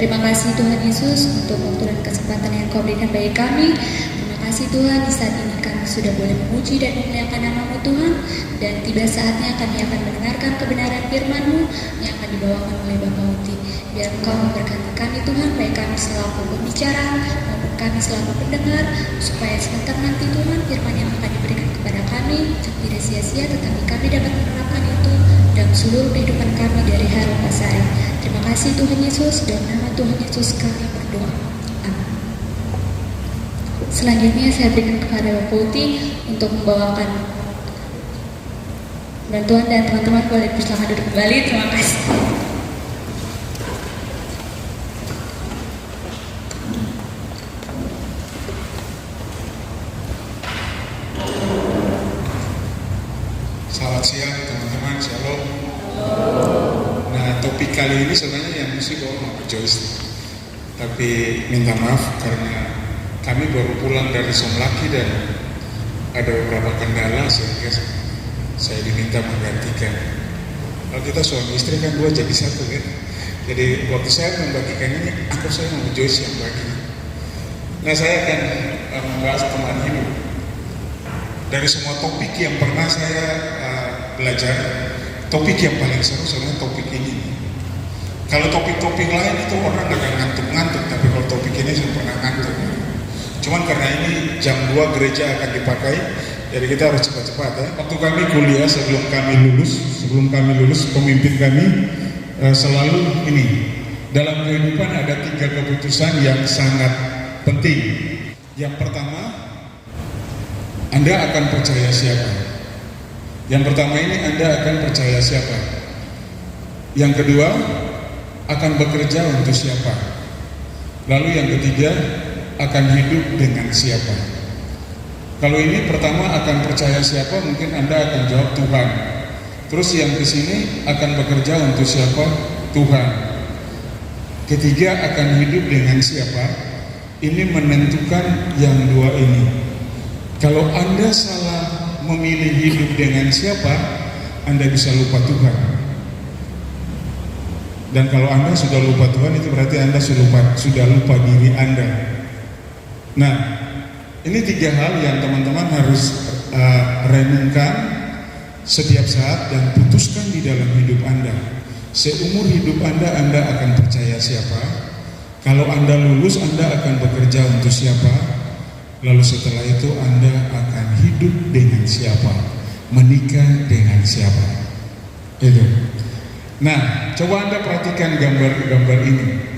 Terima kasih Tuhan Yesus untuk waktu dan kesempatan yang Kau berikan bagi kami. Terima kasih Tuhan, di saat ini kami sudah boleh memuji dan memuliakan nama-Mu Tuhan. Dan tiba saatnya kami akan mendengarkan kebenaran firman-Mu yang akan dibawakan oleh Bapak Uti. Biar Engkau memberkati kami Tuhan, baik kami selaku pembicara maupun kami selaku pendengar, supaya sebentar nanti Tuhan firman yang akan diberikan kepada kami tidak sia-sia, tetapi kami dapat menerapkan itu dalam seluruh kehidupan kami dari hari ke hari. Terima kasih Tuhan Yesus, dan nama Tuhan Yesus kami berdoa. Amin. Selanjutnya saya berikan kepada Bapak Uti untuk membawakan bantuan, dan teman-teman boleh bersama duduk kembali. Terima kasih. Selamat siang teman-teman, shalom. Nah, topik kali ini sebenarnya yang mesti bawa Bapak Joyce, tapi minta maaf karena kami baru pulang dari Somlaki dan ada beberapa kendala sehingga saya diminta menggantikan. Kalau kita suami istri kan dua jadi satu ya. Jadi waktu saya membagikan ini, saya mau Joyce yang bagi. Nah, saya akan membahas teman hidup. Dari semua topik yang pernah saya belajar, topik yang paling seru sebenarnya topik ini. Kalau topik-topik lain itu orang agak ngantuk-ngantuk, tapi kalau topik ini saya pernah ngantuk. Cuman karena ini jam 2 gereja akan dipakai, jadi kita harus cepat-cepat ya. Waktu kami kuliah sebelum kami lulus, pemimpin kami selalu ini, dalam kehidupan ada 3 keputusan yang sangat penting. Yang pertama, Anda akan percaya siapa? Yang pertama ini, Anda akan percaya siapa? Yang kedua, akan bekerja untuk siapa? Lalu yang ketiga, akan hidup dengan siapa? Kalau ini pertama akan percaya siapa, mungkin Anda akan jawab Tuhan. Terus yang kesini akan bekerja untuk siapa? Tuhan. Ketiga, akan hidup dengan siapa? Ini menentukan yang dua ini. Kalau Anda salah memilih hidup dengan siapa, Anda bisa lupa Tuhan. Dan kalau Anda sudah lupa Tuhan, itu berarti Anda sudah lupa diri Anda. Nah, ini 3 hal yang teman-teman harus renungkan setiap saat dan putuskan di dalam hidup Anda. Seumur hidup Anda akan percaya siapa? Kalau Anda lulus, Anda akan bekerja untuk siapa? Lalu setelah itu Anda akan hidup dengan siapa? Menikah dengan siapa? Itu. Nah, coba Anda perhatikan gambar ini.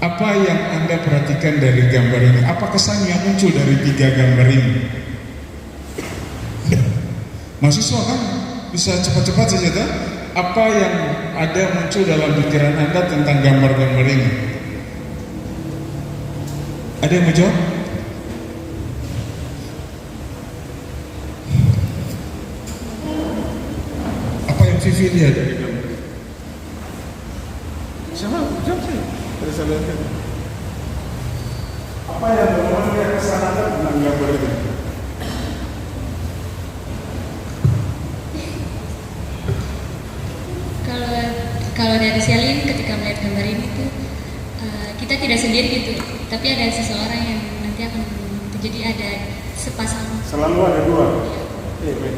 Apa yang Anda perhatikan dari gambar ini? Apa kesan yang muncul dari 3 gambar ini? Mahasiswa kan bisa cepat-cepat saja tak? Apa yang ada muncul dalam pikiran Anda tentang gambar-gambar ini? Ada yang mau jawab? Apa yang Vivi lihat dari gambar? Siapa? Jawab saya. Dari saya lihat. Apa yang teman-teman lihat kesan Anda tentang gambar ini? Kalau dari Selin ketika melihat gambar ini tuh kita tidak sendiri gitu, tapi ada seseorang yang nanti akan jadi ada sepasang. Selalu ada 2. Iya.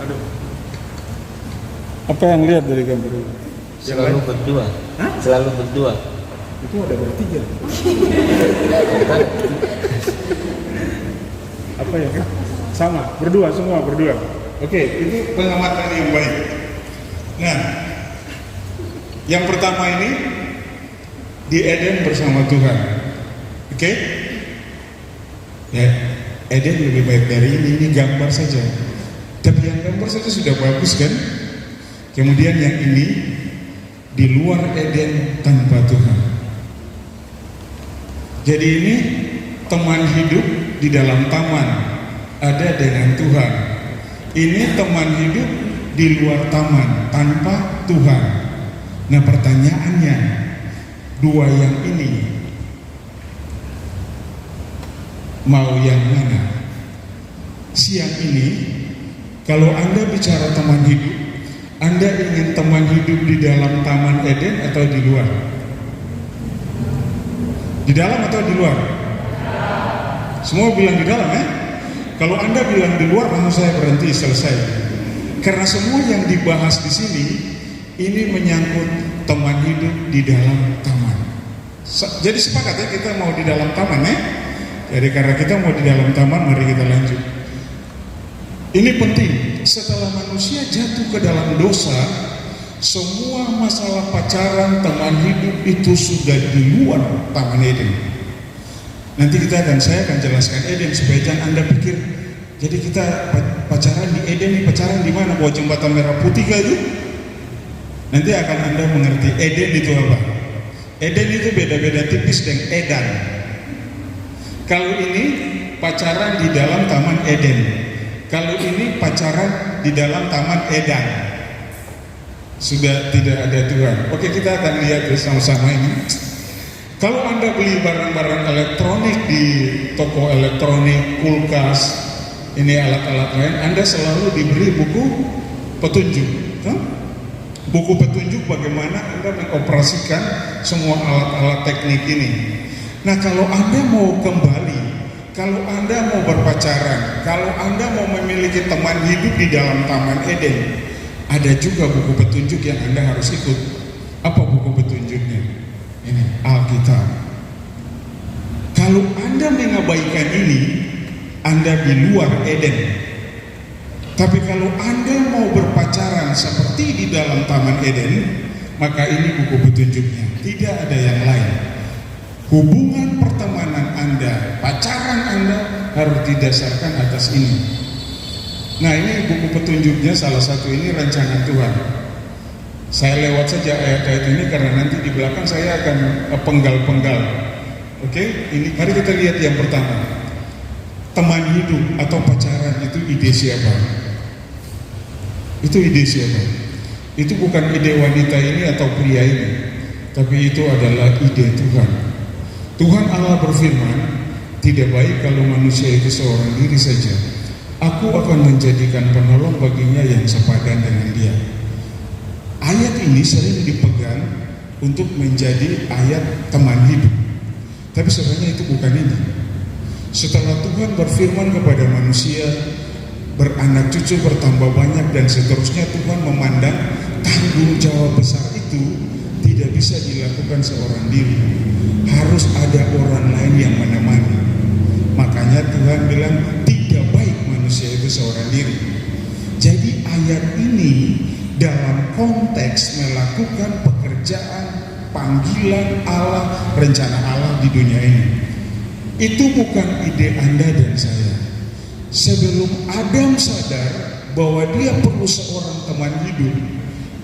Aduh. Apa yang lihat dari gambar ini? Selalu berdua. Hah? Selalu berdua. Itu ada bertiga. Apa ya kan? Sama, berdua semua berdua. Oke, itu pengamatan yang baik. Nah, Yang pertama ini di Eden bersama Tuhan. Oke? Ya, Eden lebih baik dari ini gambar saja. Tapi yang gambar saja sudah bagus kan? Kemudian yang ini di luar Eden tanpa Tuhan. Jadi ini teman hidup di dalam taman ada dengan Tuhan. Ini teman hidup di luar taman tanpa Tuhan. Nah pertanyaannya, dua yang ini mau yang mana? Siang ini kalau Anda bicara teman hidup, Anda ingin teman hidup di dalam taman Eden atau di luar? Di dalam atau di luar? Semua bilang di dalam ya? Kalau Anda bilang di luar, langsung saya berhenti, selesai. Karena semua yang dibahas di sini ini menyangkut teman hidup di dalam taman. Jadi sepakat ya, kita mau di dalam taman ya? Jadi karena kita mau di dalam taman, mari kita lanjut. Ini penting. Setelah manusia jatuh ke dalam dosa, semua masalah pacaran, teman hidup itu sudah di luar taman Eden. Nanti saya akan jelaskan Eden supaya jangan Anda pikir, jadi kita pacaran di Eden, pacaran di mana? Bawah jembatan merah putih kah itu? Nanti akan Anda mengerti Eden itu apa. Eden itu beda-beda tipis dengan Edan. Kalau ini pacaran di dalam taman Eden, kalau ini pacaran di dalam taman Edan. Sudah tidak ada Tuhan. Oke, kita akan lihat bersama-sama ini. Kalau Anda beli barang-barang elektronik di toko elektronik, kulkas, ini alat-alat lain, Anda selalu diberi buku petunjuk. Buku petunjuk bagaimana Anda mengoperasikan semua alat-alat teknik ini. Nah, kalau Anda mau kembali, kalau Anda mau berpacaran, kalau Anda mau memiliki teman hidup di dalam taman Eden, ada juga buku petunjuk yang Anda harus ikut. Apa buku petunjuknya? Ini Alkitab. Kalau Anda mengabaikan ini, Anda di luar Eden. Tapi kalau Anda mau berpacaran seperti di dalam taman Eden, maka ini buku petunjuknya. Tidak ada yang lain. Hubungan pertemanan Anda, pacaran Anda harus didasarkan atas ini. Nah, ini buku petunjuknya, salah satu ini rancangan Tuhan. Saya lewat saja ayat-ayat ini karena nanti di belakang saya akan penggal-penggal. Oke, ini mari kita lihat yang pertama. Teman hidup atau pacaran itu ide siapa? Itu ide siapa? Itu bukan ide wanita ini atau pria ini, tapi itu adalah ide Tuhan. Tuhan Allah berfirman, tidak baik kalau manusia itu seorang diri saja. Aku akan menjadikan penolong baginya yang sepadan dengan dia. Ayat ini sering dipegang untuk menjadi ayat teman hidup. Tapi sebenarnya itu bukan ini. Setelah Tuhan berfirman kepada manusia, beranak cucu bertambah banyak dan seterusnya, Tuhan memandang tanggung jawab besar itu tidak bisa dilakukan seorang diri. Harus ada orang lain yang menemani. Makanya Tuhan bilang tidak baik manusia itu seorang diri. Jadi ayat ini dalam konteks melakukan pekerjaan panggilan Allah, rencana Allah di dunia ini. Itu bukan ide Anda dan saya. Sebelum Adam sadar bahwa dia perlu seorang teman hidup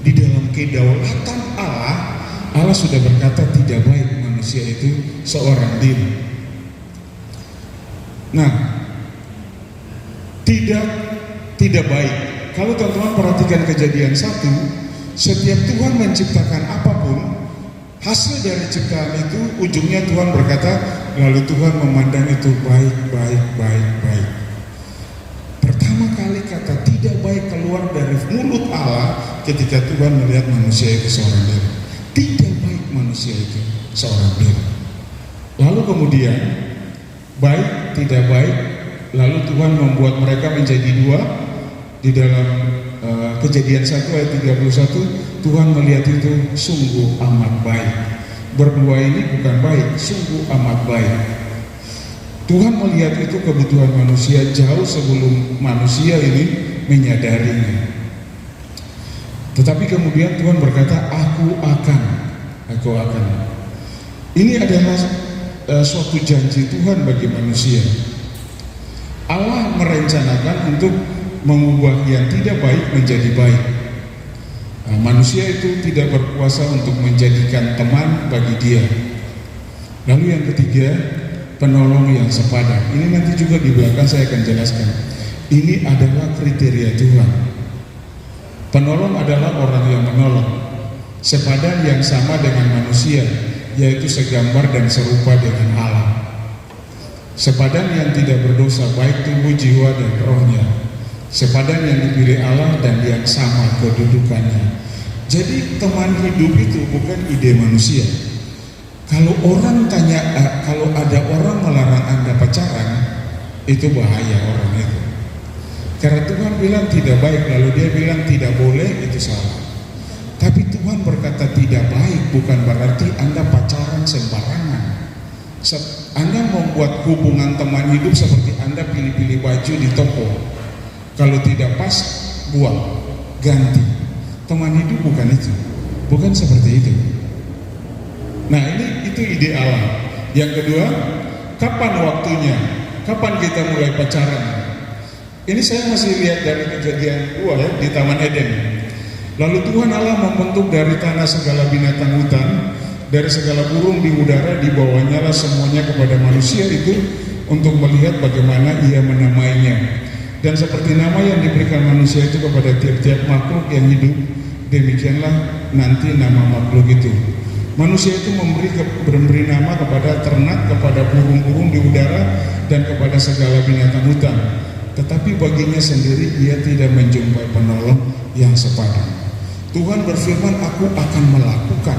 di dalam kedaulatan Allah, Allah sudah berkata tidak baik manusia itu seorang diri. Nah, tidak baik. Kalau teman-teman perhatikan Kejadian 1, setiap Tuhan menciptakan apapun, hasil dari ciptaan itu ujungnya Tuhan berkata, lalu Tuhan memandang itu baik. Pertama kali kata tidak baik keluar dari mulut Allah ketika Tuhan melihat manusia itu seorang diri. Tidak baik manusia itu seorang diri. Lalu kemudian baik, tidak baik, lalu Tuhan membuat mereka menjadi dua. Di dalam Kejadian 1 ayat 31, Tuhan melihat itu sungguh amat baik. Berdua ini bukan baik, sungguh amat baik. Tuhan melihat itu kebutuhan manusia jauh sebelum manusia ini menyadarinya. Tetapi kemudian Tuhan berkata, aku akan. Ini adalah suatu janji Tuhan bagi manusia. Allah merencanakan untuk mengubah yang tidak baik menjadi baik. Manusia itu tidak berkuasa untuk menjadikan teman bagi dia. Lalu yang ketiga, penolong yang sepadan. Ini nanti juga di belakang saya akan jelaskan. Ini adalah kriteria Tuhan. Penolong adalah orang yang menolong, sepadan yang sama dengan manusia, yaitu segambar dan serupa dengan Allah. Sepadan yang tidak berdosa baik tubuh, jiwa, dan rohnya. Sepadan yang dipilih Allah dan yang sama kedudukannya. Jadi teman hidup itu bukan ide manusia. Kalau orang tanya, kalau ada orang melarang Anda pacaran, itu bahaya orang itu. Karena Tuhan bilang tidak baik, lalu dia bilang tidak boleh, itu salah. Tapi Tuhan berkata tidak baik bukan berarti Anda pacaran sembarangan. Anda membuat hubungan teman hidup seperti Anda pilih-pilih baju di toko. Kalau tidak pas, buang, ganti. Teman hidup bukan itu, bukan seperti itu. Nah, itu ide Allah. Yang kedua, kapan waktunya? Kapan kita mulai pacaran? Ini saya masih lihat dari Kejadian 2 ya, di Taman Eden. Lalu Tuhan Allah membentuk dari tanah segala binatang hutan, dari segala burung di udara, dibawanya lah semuanya kepada manusia itu untuk melihat bagaimana ia menamainya. Dan seperti nama yang diberikan manusia itu kepada tiap-tiap makhluk yang hidup, demikianlah nanti nama makhluk itu. Manusia itu memberi nama kepada ternak, kepada burung-burung di udara, dan kepada segala binatang hutan. Tetapi baginya sendiri ia tidak menjumpai penolong yang sepadan. Tuhan berfirman, aku akan melakukan,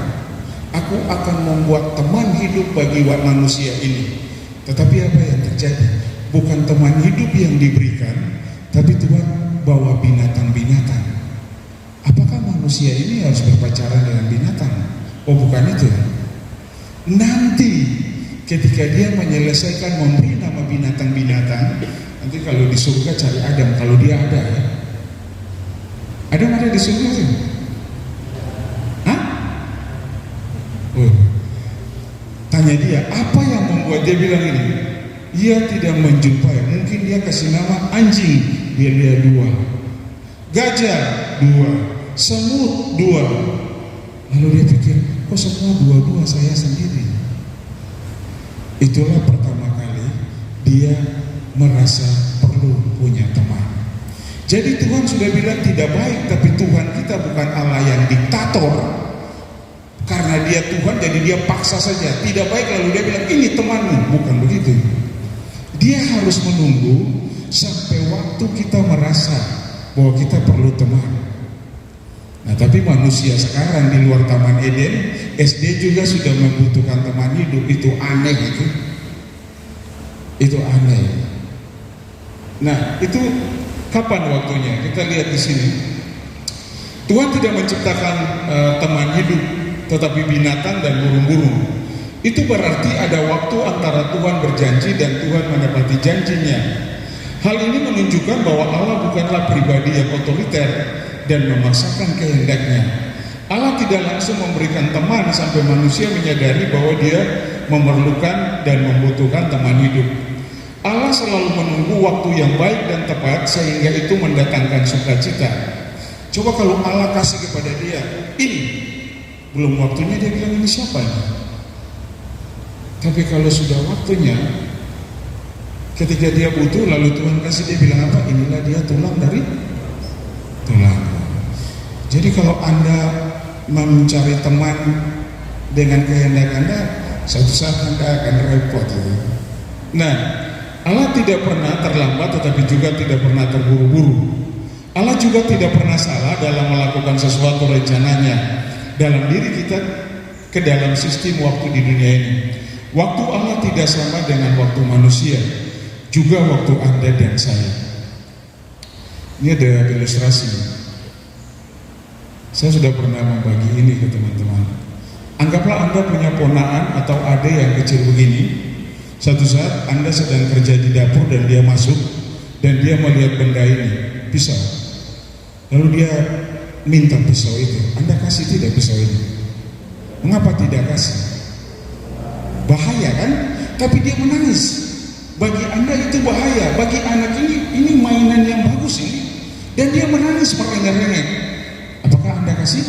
aku akan membuat teman hidup bagi manusia ini. Tetapi apa yang terjadi? Bukan teman hidup yang diberikan, tapi Tuhan bawa binatang-binatang. Apakah manusia ini harus berpacaran dengan binatang? Oh, bukan itu. Nanti ketika dia menyelesaikan memberi nama binatang-binatang, nanti kalau di surga cari Adam, kalau dia ada ya. Adam ada di surga sih? Hah? Oh. Tanya dia, apa yang membuat dia bilang ini? Ia tidak menjumpai, mungkin dia kasih nama anjing, dia lihat 2. Gajah 2, semut 2. Lalu dia pikir, kok semua 2-2 saya sendiri? Itulah pertama kali dia merasa perlu punya teman. Jadi Tuhan sudah bilang tidak baik, tapi Tuhan kita bukan Allah yang diktator. Karena dia Tuhan, jadi dia paksa saja. Tidak baik lalu dia bilang ini temanmu, bukan begitu. Dia harus menunggu sampai waktu kita merasa bahwa kita perlu teman. Nah, tapi manusia sekarang di luar Taman Eden, SD juga sudah membutuhkan teman hidup. Itu aneh itu. Itu aneh. Nah, itu kapan waktunya? Kita lihat di sini. Tuhan tidak menciptakan teman hidup, tetapi binatang dan burung-burung. Itu berarti ada waktu antara Tuhan berjanji dan Tuhan menepati janjinya. Hal ini menunjukkan bahwa Allah bukanlah pribadi yang otoriter dan memaksakan kehendaknya. Allah tidak langsung memberikan teman sampai manusia menyadari bahwa dia memerlukan dan membutuhkan teman hidup. Allah selalu menunggu waktu yang baik dan tepat sehingga itu mendatangkan sukacita. Coba kalau Allah kasih kepada dia, ini belum waktunya, dia bilang ini siapa ini? Tapi kalau sudah waktunya, ketika dia butuh lalu Tuhan kasih, dia bilang apa? Inilah dia tulang dari tulang. Jadi kalau Anda mencari teman dengan kehendak Anda, suatu saat Anda akan repot. Nah, Allah tidak pernah terlambat tetapi juga tidak pernah terburu-buru. Allah juga tidak pernah salah dalam melakukan sesuatu rencananya dalam diri kita ke dalam sistem waktu di dunia ini. Waktu Allah tidak sama dengan waktu manusia, juga waktu Anda dan saya. Ini ada ilustrasi. Saya sudah pernah membagi ini ke teman-teman. Anggaplah Anda punya ponakan atau adik yang kecil begini. Suatu saat Anda sedang kerja di dapur dan dia masuk dan dia melihat benda ini, pisau. Lalu dia minta pisau itu, Anda kasih tidak pisau ini? Mengapa tidak kasih? Bahaya kan? Tapi dia menangis. Bagi Anda itu bahaya, bagi anak ini mainan yang bagus ini, dan dia menangis merengek-rengek. Apakah Anda kasih?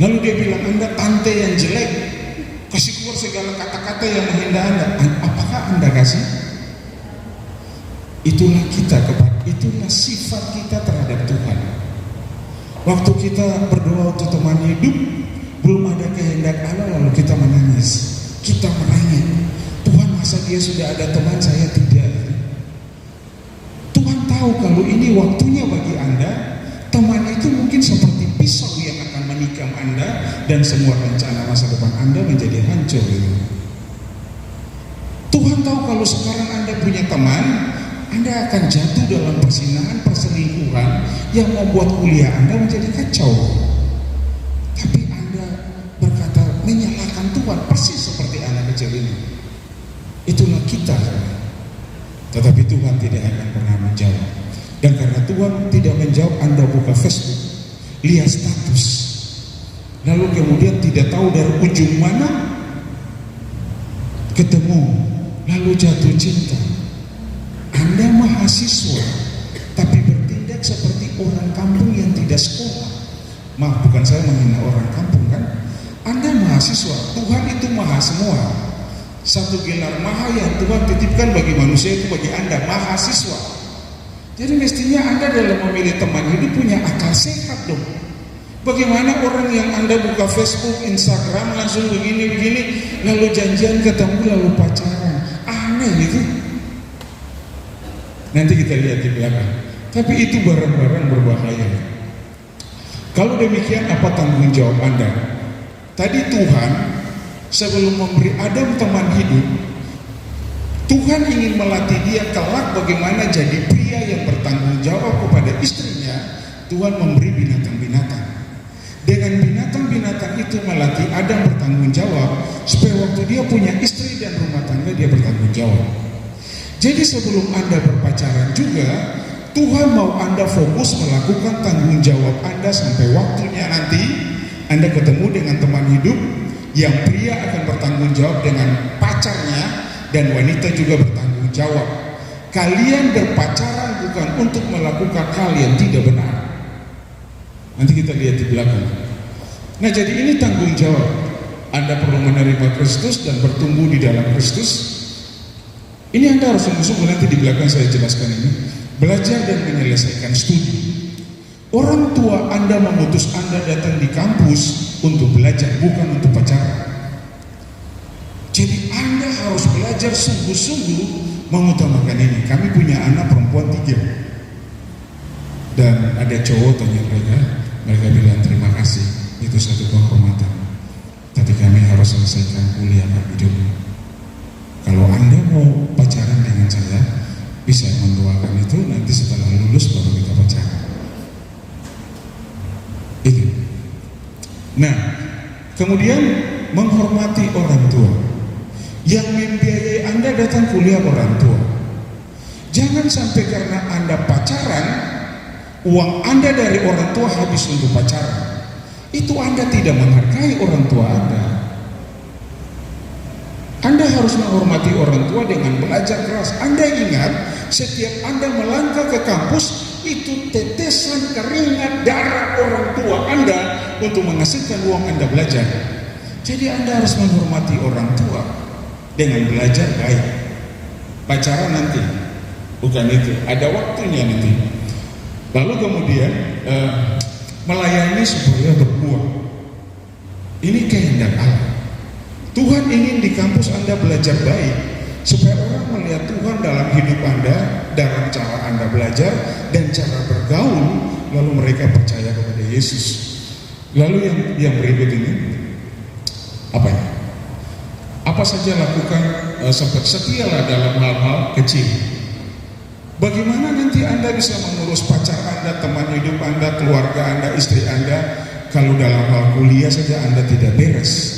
Lalu dia bilang, Anda tante yang jelek, kasih keluar segala kata-kata yang menghina Anda. Apakah Anda kasih? Itulah itulah sifat kita terhadap Tuhan. Waktu kita berdoa untuk teman hidup, belum ada kehendak Allah, lalu kita menangis, kita merengek. Tuhan, masa dia sudah ada teman, saya tidak. Tuhan tahu kalau ini waktunya bagi Anda. Teman itu mungkin seperti pisau yang akan menikam Anda, dan semua rencana masa depan Anda menjadi hancur. Tuhan tahu kalau sekarang Anda punya teman, Anda akan jatuh dalam persinahan, perselingkuhan yang membuat kuliah Anda menjadi kacau. Tapi Anda berkata menyalahkan Tuhan, persis seperti anak kecil ini. Itulah kita. Tetapi Tuhan tidak akan pernah menjawab. Dan karena Tuhan tidak menjawab, Anda buka Facebook, lihat status, lalu kemudian tidak tahu dari ujung mana ketemu, lalu jatuh cinta. Anda mahasiswa, tapi bertindak seperti orang kampung yang tidak sekolah. Maaf, bukan saya menghina orang kampung kan. Anda mahasiswa, Tuhan itu maha semua. Satu gelar maha yang Tuhan titipkan bagi manusia itu bagi Anda, mahasiswa. Jadi mestinya Anda dalam memilih teman hidup punya akal sehat dong. Bagaimana orang yang Anda buka Facebook, Instagram langsung begini-begini, lalu janjian ketemu, lalu pacaran. Aneh gitu. Nanti kita lihat di belakang. Tapi itu barang-barang berbahaya. Kalau demikian, apa tanggung jawab Anda? Tadi Tuhan sebelum memberi Adam teman hidup, Tuhan ingin melatih dia kelak bagaimana jadi pria yang bertanggung jawab kepada istrinya. Tuhan memberi binatang-binatang. Dengan binatang-binatang itu melatih Adam bertanggung jawab, supaya waktu dia punya istri dan rumah tangga dia bertanggung jawab. Jadi sebelum Anda berpacaran juga, Tuhan mau Anda fokus melakukan tanggung jawab Anda sampai waktunya nanti Anda ketemu dengan teman hidup yang pria akan bertanggung jawab dengan pacarnya, dan wanita juga bertanggung jawab. Kalian berpacaran bukan untuk melakukan hal yang tidak benar. Nanti kita lihat di belakang. Nah, jadi ini tanggung jawab. Anda perlu menerima Kristus dan bertumbuh di dalam Kristus. Ini Anda harus sungguh-sungguh, nanti di belakang saya jelaskan ini. Belajar dan menyelesaikan studi. Orang tua Anda mengutus Anda datang di kampus untuk belajar, bukan untuk pacaran. Jadi Anda harus belajar sungguh-sungguh mengutamakan ini. Kami punya anak perempuan 3, dan ada cowok tanya mereka bilang terima kasih, itu satu kehormatan. Tapi kami harus selesaikan kuliah kami dulu. Kalau Anda mau pacaran dengan saya, bisa mendoakan itu, nanti setelah lulus baru kita pacaran. Itu. Nah, kemudian menghormati orang tua. Yang membiayai Anda datang kuliah orang tua. Jangan sampai karena Anda pacaran, uang Anda dari orang tua habis untuk pacaran. Itu Anda tidak menghargai orang tua Anda. Anda harus menghormati orang tua dengan belajar keras. Anda ingat, setiap Anda melangkah ke kampus, itu tetesan keringat darah orang tua Anda untuk menghasilkan uang Anda belajar. Jadi Anda harus menghormati orang tua dengan belajar baik. Pacaran nanti, bukan itu, ada waktunya nanti. Lalu kemudian melayani supaya berbuah. Ini kehendak Allah. Tuhan ingin di kampus Anda belajar baik, supaya orang melihat Tuhan dalam hidup Anda, dalam cara Anda belajar dan cara bergaul, lalu mereka percaya kepada Yesus. Lalu yang berikut ini, apa ya? Apa saja lakukan, setialah dalam hal-hal kecil. Bagaimana nanti Anda bisa mengurus pacar Anda, teman hidup Anda, keluarga Anda, istri Anda, kalau dalam hal kuliah saja Anda tidak beres?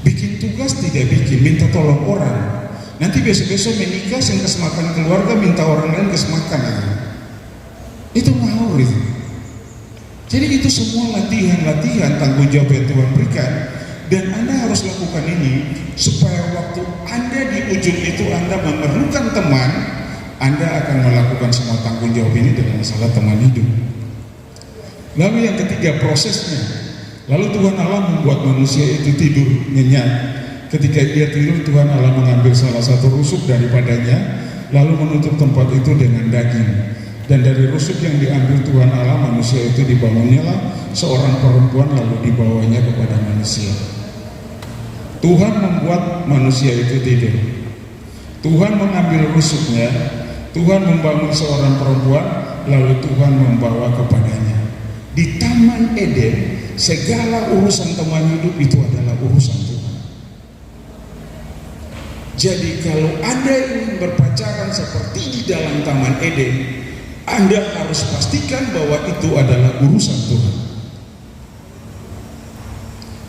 Bikin tugas tidak bikin, minta tolong orang. Nanti besok-besok menikah, kasih makan keluarga, minta orang lain kasih makan. Itu ngawur itu. Jadi itu semua latihan tanggung jawab yang Tuhan berikan, dan Anda harus lakukan ini supaya waktu Anda di ujung itu Anda memerlukan teman, Anda akan melakukan semua tanggung jawab ini dengan masalah teman hidup. Lalu yang ketiga, prosesnya. Lalu Tuhan Allah membuat manusia itu tidur nyenyak. Ketika dia tidur, Tuhan Allah mengambil salah satu rusuk daripadanya, lalu menutup tempat itu dengan daging. Dan dari rusuk yang diambil Tuhan Allah, manusia itu dibangunnya seorang perempuan, lalu dibawanya kepada manusia. Tuhan membuat manusia itu tidur. Tuhan mengambil rusuknya, Tuhan membangun seorang perempuan, lalu Tuhan membawa kepadanya. Di Taman Eden, segala urusan teman hidup itu adalah urusan Tuhan. Jadi kalau Anda ingin berpacaran seperti di dalam Taman Eden, Anda harus pastikan bahwa itu adalah urusan Tuhan.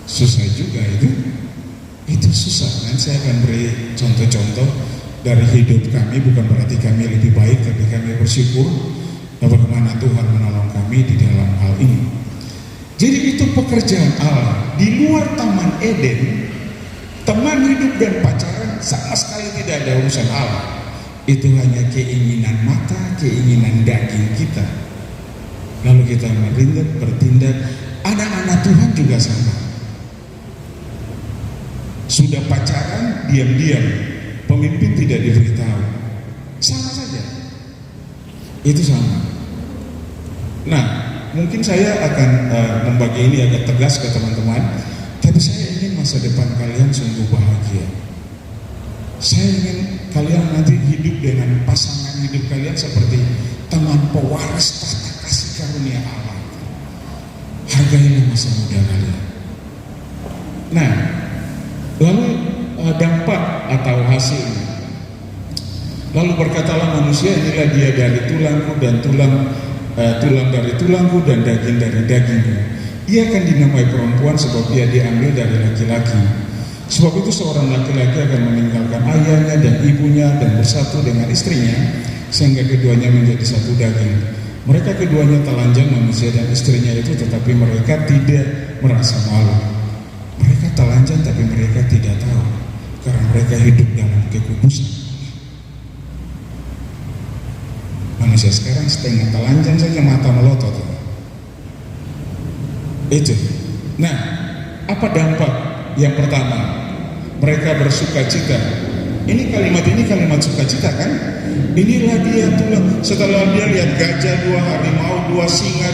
Susah juga itu susah kan. Saya akan beri contoh-contoh dari hidup kami, bukan berarti kami lebih baik, tapi kami bersyukur bagaimana Tuhan menolong kami di dalam hal ini. Jadi itu pekerjaan Allah. Di luar Taman Eden, teman hidup dan pacaran sama sekali tidak ada urusan Allah. Itu hanya keinginan mata, keinginan daging kita. Lalu kita bertindak. Anak-anak Tuhan juga sama. Sudah pacaran, diam-diam, pemimpin tidak diberitahu. Sama saja. Itu sama. Nah, mungkin saya akan membagi ini agak tegas ke teman-teman, tapi saya ingin masa depan kalian sungguh bahagia. Saya ingin kalian nanti hidup dengan pasangan hidup kalian seperti teman pewaris tahta kasih karunia Allah. Hargailah masa muda kalian. Nah, lalu dampak atau hasil. Lalu berkatalah manusia, inilah dia dari tulangku dan tulang dari tulangku dan daging dari dagingku. Ia akan dinamai perempuan sebab ia diambil dari laki-laki. Sebab itu seorang laki-laki akan meninggalkan ayahnya dan ibunya dan bersatu dengan istrinya, sehingga keduanya menjadi satu daging. Mereka keduanya telanjang, manusia dan istrinya itu, tetapi mereka tidak merasa malu. Mereka telanjang tapi mereka tidak tahu, karena mereka hidup dalam kekudusan. Manusia sekarang setengah telanjang saja, mata melotot. Itu. Nah, apa dampak? Yang pertama, mereka bersuka cita. Ini kalimat sukacita kan? Inilah dia tulang. Setelah dia lihat gajah 2, harimau 2, singa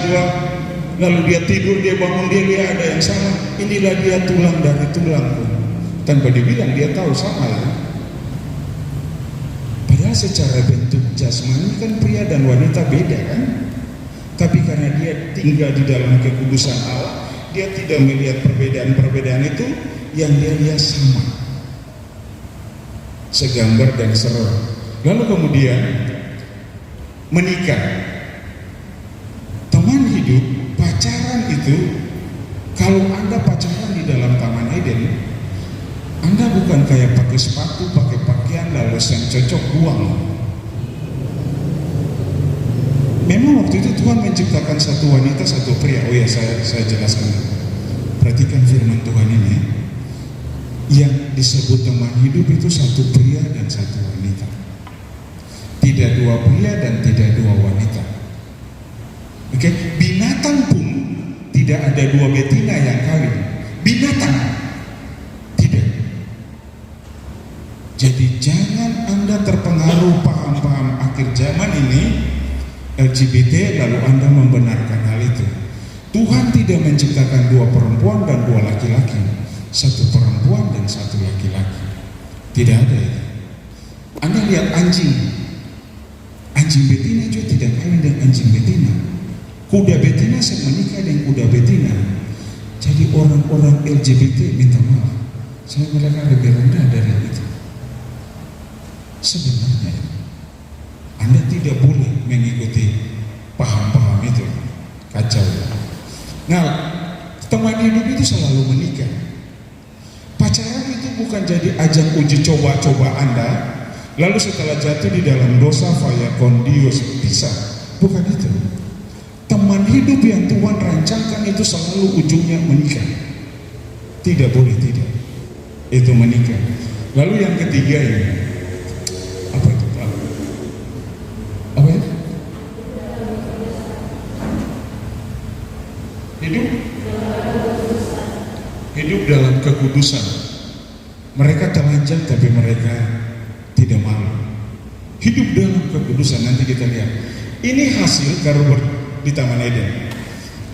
2, lalu dia tidur, dia bangun, dia lihat ada yang salah. Inilah dia tulang dari tulangku. Tanpa dibilang dia tahu sama ya. Padahal secara bentuk jasmani kan pria dan wanita beda kan? Tapi karena dia tinggal di dalam kekudusan Allah, dia tidak melihat perbedaan-perbedaan itu, yang dia lihat sama, segambar dan serem. Lalu kemudian menikah. Teman hidup, pacaran itu, kalau Anda pacaran di dalam Taman Eden, Anda bukan kayak pakai sepatu, pakai pakaian, lalu yang cocok buang. Memang waktu itu Tuhan menciptakan satu wanita, satu pria. Oh ya, saya jelaskan. Perhatikan firman Tuhan ini. Yang disebut teman hidup itu satu pria dan satu wanita. Tidak dua pria dan tidak dua wanita. Oke, binatang pun tidak ada dua betina yang kawin. Binatang tidak. Jadi jangan Anda terpengaruh paham-paham akhir zaman ini LGBT lalu Anda membenarkan hal itu. Tuhan tidak menciptakan dua perempuan dan dua laki-laki, satu perempuan dan satu laki-laki. Tidak ada itu. Anda lihat anjing betina juga tidak kawin dengan anjing betina. Kuda betina saya menikah dengan kuda betina. Jadi orang-orang LGBT minta maaf, saya mereka lebih rendah dari itu. Sebenarnya Anda tidak boleh mengikuti paham-paham itu, kacau. Nah, teman hidup itu selalu menikah. Pacaran itu bukan jadi ajang uji coba Anda, lalu setelah jatuh di dalam dosa fayakon Dios pisah. Bukan itu. Teman hidup yang Tuhan rancangkan itu selalu ujungnya menikah. Tidak boleh tidak. Itu menikah. Lalu yang ketiga ini, apa itu Pak? Apa ya? Hidup dalam kekudusan. Mereka telanjang tapi mereka tidak malu. Hidup dalam kekudusan, nanti kita lihat. Ini hasil karena di Taman Eden.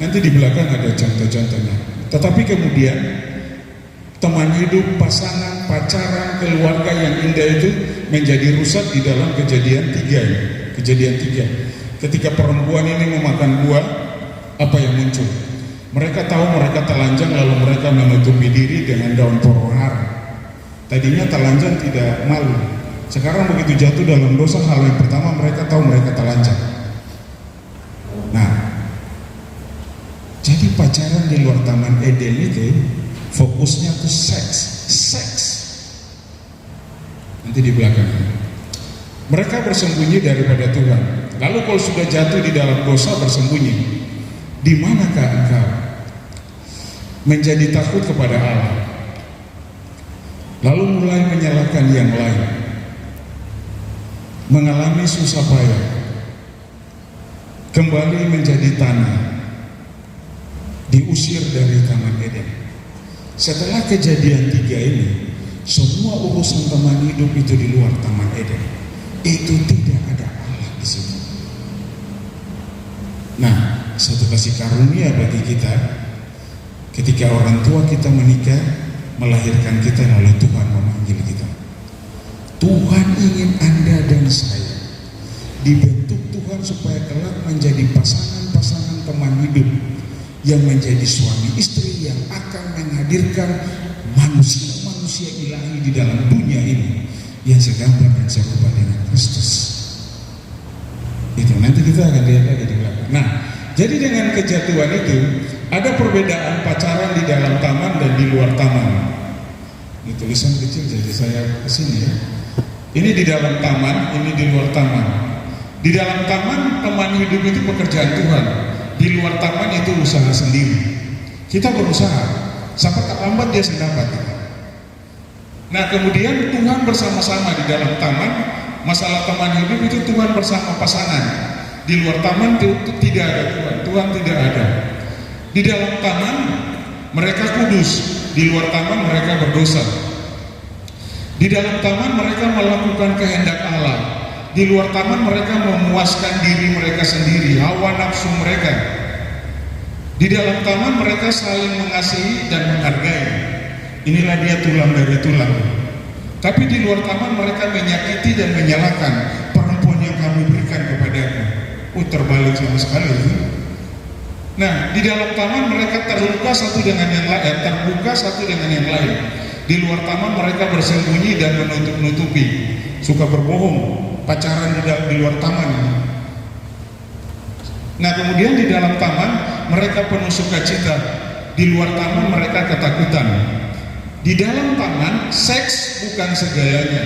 Nanti di belakang ada contoh-contohnya. Tetapi kemudian teman hidup, pasangan, pacaran, keluarga yang indah itu menjadi rusak di dalam Kejadian 3 ini. Kejadian 3. Ketika perempuan ini memakan buah, apa yang muncul? Mereka tahu mereka telanjang, lalu mereka menutupi diri dengan daun porohara. Tadinya telanjang tidak malu. Sekarang begitu jatuh dalam dosa, hal yang pertama mereka tahu mereka telanjang. Nah, jadi pacaran di luar Taman Eden itu fokusnya tuh seks. Nanti di belakang. Mereka bersembunyi daripada Tuhan. Lalu kalau sudah jatuh di dalam dosa bersembunyi. Di manakah engkau? Menjadi takut kepada Allah. Lalu mulai menyalahkan yang lain. Mengalami susah payah. Kembali menjadi tanah. Diusir dari Taman Eden. Setelah Kejadian 3 ini, semua urusan teman hidup itu di luar Taman Eden. Itu tidak ada Allah di situ. Nah, satu kasih karunia bagi kita ketika orang tua kita menikah, melahirkan kita, lalu Tuhan memanggil kita. Tuhan ingin Anda dan saya dibentuk Tuhan supaya kelak menjadi pasangan-pasangan teman hidup yang menjadi suami istri yang akan menghadirkan manusia-manusia ilahi di dalam dunia ini yang segambar dan serupa dengan Kristus. Itu nanti kita akan lihat lagi di belakang. Nah, jadi dengan kejatuhan itu ada perbedaan pacaran di dalam taman dan di luar taman. Ini tulisan kecil jadi saya kesini ya. Ini di dalam taman, ini di luar taman. Di dalam taman teman hidup itu pekerjaan Tuhan. Di luar taman itu usaha sendiri. Kita berusaha, sampai tak lambat dia sendapat. Nah kemudian Tuhan bersama-sama di dalam taman. Masalah teman hidup itu Tuhan bersama pasangan. Di luar taman itu tidak ada Tuhan. Tuhan tidak ada. Di dalam taman mereka kudus. Di luar taman mereka berdosa. Di dalam taman mereka melakukan kehendak Allah. Di luar taman mereka memuaskan diri mereka sendiri, hawa nafsu mereka. Di dalam taman mereka saling mengasihi dan menghargai. Inilah dia tulang dari tulang. Tapi di luar taman mereka menyakiti dan menyalahkan perempuan yang kamu berikan kepadaku. Terbalik sama sekali. Nah, di dalam taman mereka terluka satu dengan yang lain, terbuka satu dengan yang lain. Di luar taman mereka bersembunyi dan menutup-nutupi, suka berbohong, pacaran di luar taman. Nah kemudian di dalam taman mereka penuh sukacita, di luar taman mereka ketakutan. Di dalam taman seks bukan segalanya,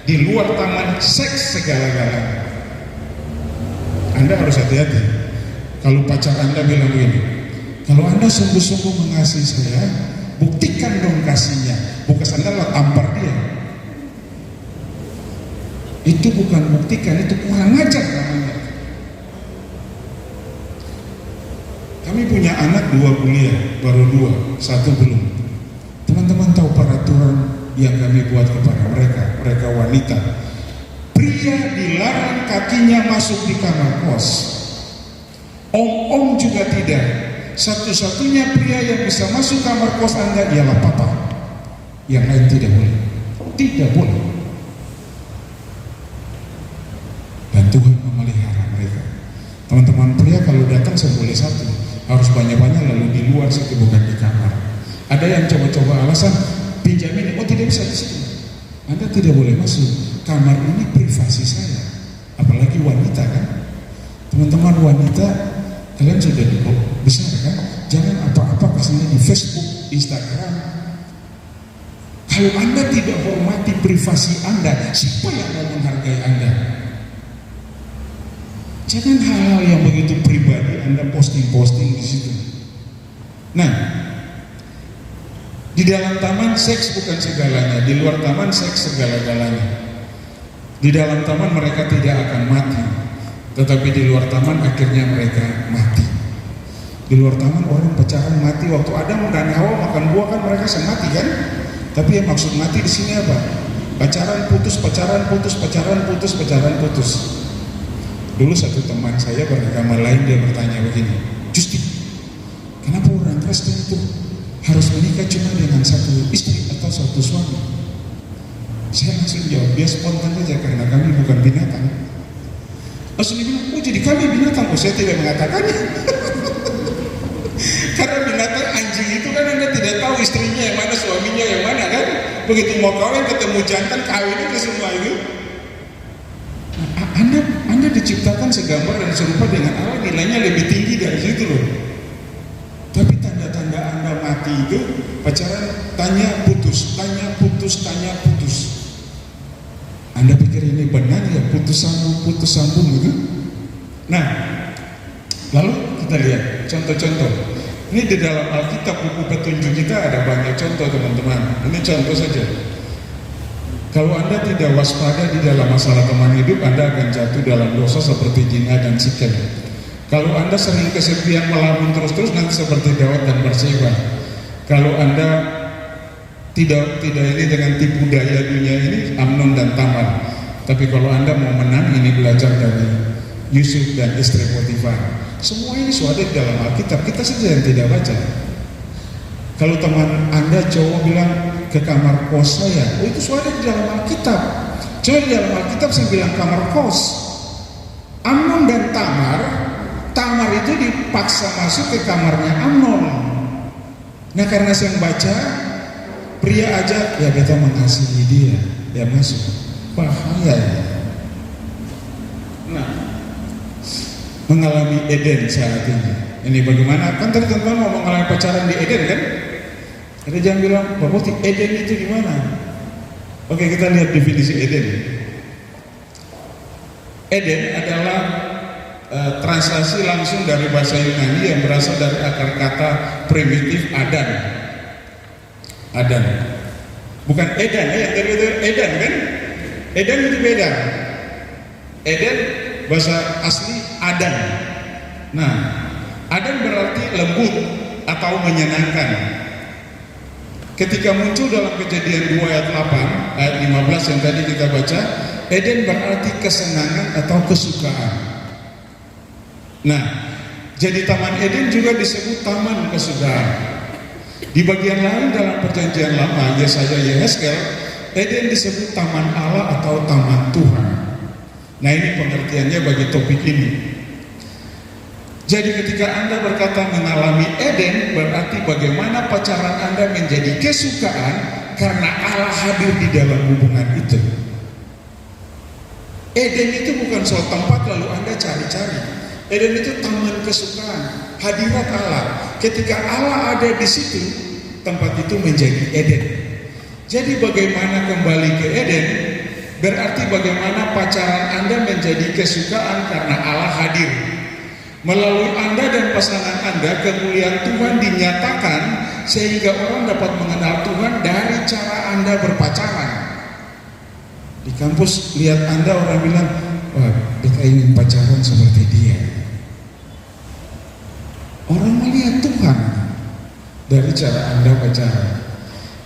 di luar taman seks segala-galanya. Anda harus hati-hati. Kalau pacar Anda bilang begini, kalau Anda sungguh-sungguh mengasihi saya, buktikan dong kasihnya. Bukan Anda tampar dia. Itu bukan buktikan, itu kurang ajar namanya. Kami punya anak 2 kuliah, baru 2, 1 belum. Teman-teman tahu peraturan yang kami buat kepada mereka wanita. Pria dilarang kakinya masuk di kamar kos. Om-om juga tidak. Satu-satunya pria yang bisa masuk kamar kos Anda ialah papa. Yang lain tidak boleh. Tidak boleh. Dan Tuhan memelihara mereka. Teman-teman pria kalau datang seboleh satu, harus banyak-banyak lalu di luar situ, bukan di kamar. Ada yang coba-coba alasan pinjamin, tidak bisa di situ. Anda tidak boleh masuk. Kamar ini privasi saya. Apalagi wanita kan. Teman-teman wanita, kalian sudah besar kan? Jangan apa-apa kasihnya di Facebook, Instagram. Kalau Anda tidak hormati privasi Anda, siapa yang mau menghargai Anda? Jangan hal-hal yang begitu pribadi Anda posting-posting di situ. Nah, di dalam taman seks bukan segalanya, di luar taman seks segala-galanya. Di dalam taman mereka tidak akan mati, tetapi di luar taman akhirnya mereka mati. Di luar taman orang pacaran mati, waktu Adam dan Hawa makan buah kan mereka mati kan? Tapi yang maksud mati di sini apa? Pacaran putus, pacaran putus, pacaran putus, pacaran putus. Dulu satu teman saya beragama lain, dia bertanya begini, Justi, kenapa orang Kristen itu harus menikah cuma dengan satu istri atau satu suami? Saya langsung jawab, dia spontan saja, karena kami bukan binatang. Langsung dia bilang, oh jadi kami binatang? Oh saya tidak mengatakannya. Karena binatang anjing itu kan Anda tidak tahu istrinya yang mana, suaminya yang mana kan. Begitu mau kawin ketemu jantan, kawin itu semua itu. Anda diciptakan segambar dan serupa dengan Allah, nilainya lebih tinggi dari situ loh. Tapi tanda-tanda Anda mati itu pacaran tanya putus, tanya putus, tanya putus. Anda pikir ini benar ya, putus sambung gitu? Nah, lalu kita lihat contoh-contoh. Ini di dalam Alkitab, buku petunjuk kita ada banyak contoh teman-teman. Ini contoh saja. Kalau Anda tidak waspada di dalam masalah teman hidup, Anda akan jatuh dalam dosa seperti Dinah dan Sikem. Kalau Anda sering kesepian melamun terus-terus, nanti seperti Daud dan Batseba. Kalau Anda tidak ini dengan tipu daya dunia ini, Amnon dan Tamar. Tapi kalau Anda mau menang, ini belajar dari Yusuf dan istri Potifar. Semua ini sudah ada di dalam Alkitab, kita saja yang tidak baca. Kalau teman Anda cowok bilang ke kamar kos saya, oh itu sudah ada di dalam Alkitab. Coba di dalam Alkitab saya bilang kamar kos. Amnon dan Tamar itu dipaksa masuk ke kamarnya Amnon. Nah karena saya baca, pria aja ya kita mengasihi dia, ya masuk. Bahaya ya. Nah, mengalami Eden saat ini. Ini bagaimana? Kan tadi teman-teman mau mengalami pacaran di Eden kan? Ada jangan bilang, Bapak Eden itu di mana? Oke, kita lihat definisi Eden. Eden adalah translasi langsung dari bahasa Yunani yang berasal dari akar kata primitif Adan. Adan. Bukan Eden ya, yang tadi itu Eden kan? Eden itu beda. Eden bahasa asli Adan. Nah, Adan berarti lembut atau menyenangkan. Ketika muncul dalam Kejadian 2 ayat 8, ayat 15 yang tadi kita baca, Eden berarti kesenangan atau kesukaan. Nah, jadi Taman Eden juga disebut Taman Kesukaan. Di bagian lain dalam Perjanjian Lama, Yesaya Yehezkel, Eden disebut Taman Allah atau Taman Tuhan. Nah ini pengertiannya bagi topik ini. Jadi ketika Anda berkata mengalami Eden, berarti bagaimana pacaran Anda menjadi kesukaan karena Allah hadir di dalam hubungan itu. Eden itu bukan suatu tempat lalu Anda cari-cari. Eden itu taman kesukaan, hadirat Allah. Ketika Allah ada di situ, tempat itu menjadi Eden. Jadi bagaimana kembali ke Eden? Berarti bagaimana pacaran Anda menjadi kesukaan karena Allah hadir. Melalui Anda dan pasangan Anda, kemuliaan Tuhan dinyatakan sehingga orang dapat mengenal Tuhan dari cara Anda berpacaran. Di kampus lihat Anda, orang bilang, wah kita ingin pacaran seperti dia. Orang melihat Tuhan dari cara Anda pacaran.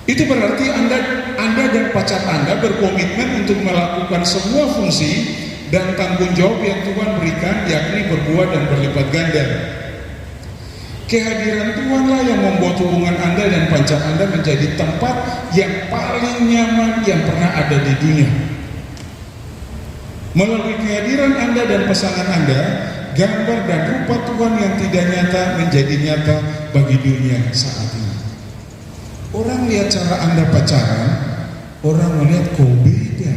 Itu berarti Anda dan pacar Anda berkomitmen untuk melakukan semua fungsi dan tanggung jawab yang Tuhan berikan, yakni berbuah dan berlipat ganda. Kehadiran Tuhanlah yang membuat hubungan Anda dan pacar Anda menjadi tempat yang paling nyaman yang pernah ada di dunia. Melalui kehadiran Anda dan pasangan Anda, gambar dan rupa Tuhan yang tidak nyata menjadi nyata bagi dunia saat ini. Orang lihat cara Anda pacaran, orang melihat kok beda.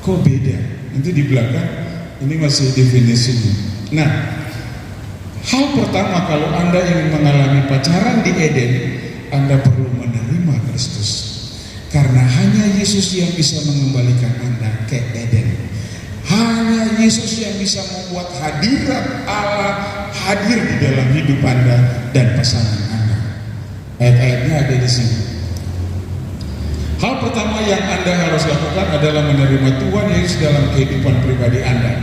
Kok beda? Itu di belakang, ini masih definisinya. Nah, hal pertama kalau Anda ingin mengalami pacaran di Eden, Anda perlu menerima Kristus. Karena hanya Yesus yang bisa mengembalikan Anda ke Eden. Hanya Yesus yang bisa membuat hadirat Allah hadir di dalam hidup Anda dan pasangan Anda. Ayat-ayatnya ada di sini. Hal pertama yang Anda harus lakukan adalah menerima Tuhan Yesus dalam kehidupan pribadi Anda.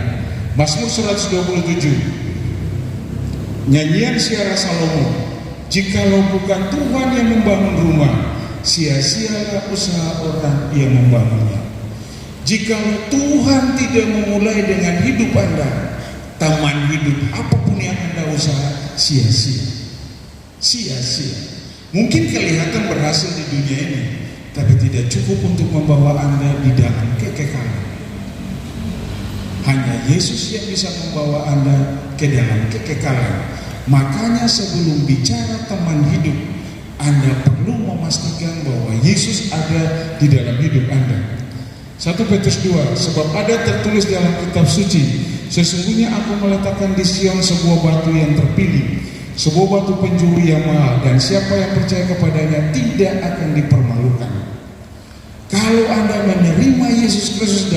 Mazmur 127, nyanyian Siara Salomo. Jikalau bukan Tuhan yang membangun rumah, sia-sialah usaha orang yang membangunnya. Jikalau Tuhan tidak memulai dengan hidup Anda, taman hidup apapun yang Anda usaha sia-sia. Sia-sia. Mungkin kelihatan berhasil di dunia ini, tapi tidak cukup untuk membawa Anda di dalam kekekalan. Hanya Yesus yang bisa membawa Anda ke dalam kekekalan. Makanya sebelum bicara teman hidup, Anda perlu memastikan bahwa Yesus ada di dalam hidup Anda. 1 Petrus 2, sebab ada tertulis dalam kitab suci, sesungguhnya aku meletakkan di Sion sebuah batu yang terpilih, sebuah batu penjuru yang mahal, dan siapa yang percaya kepadanya tidak akan dipermalukan. Kalau Anda menerima Yesus Kristus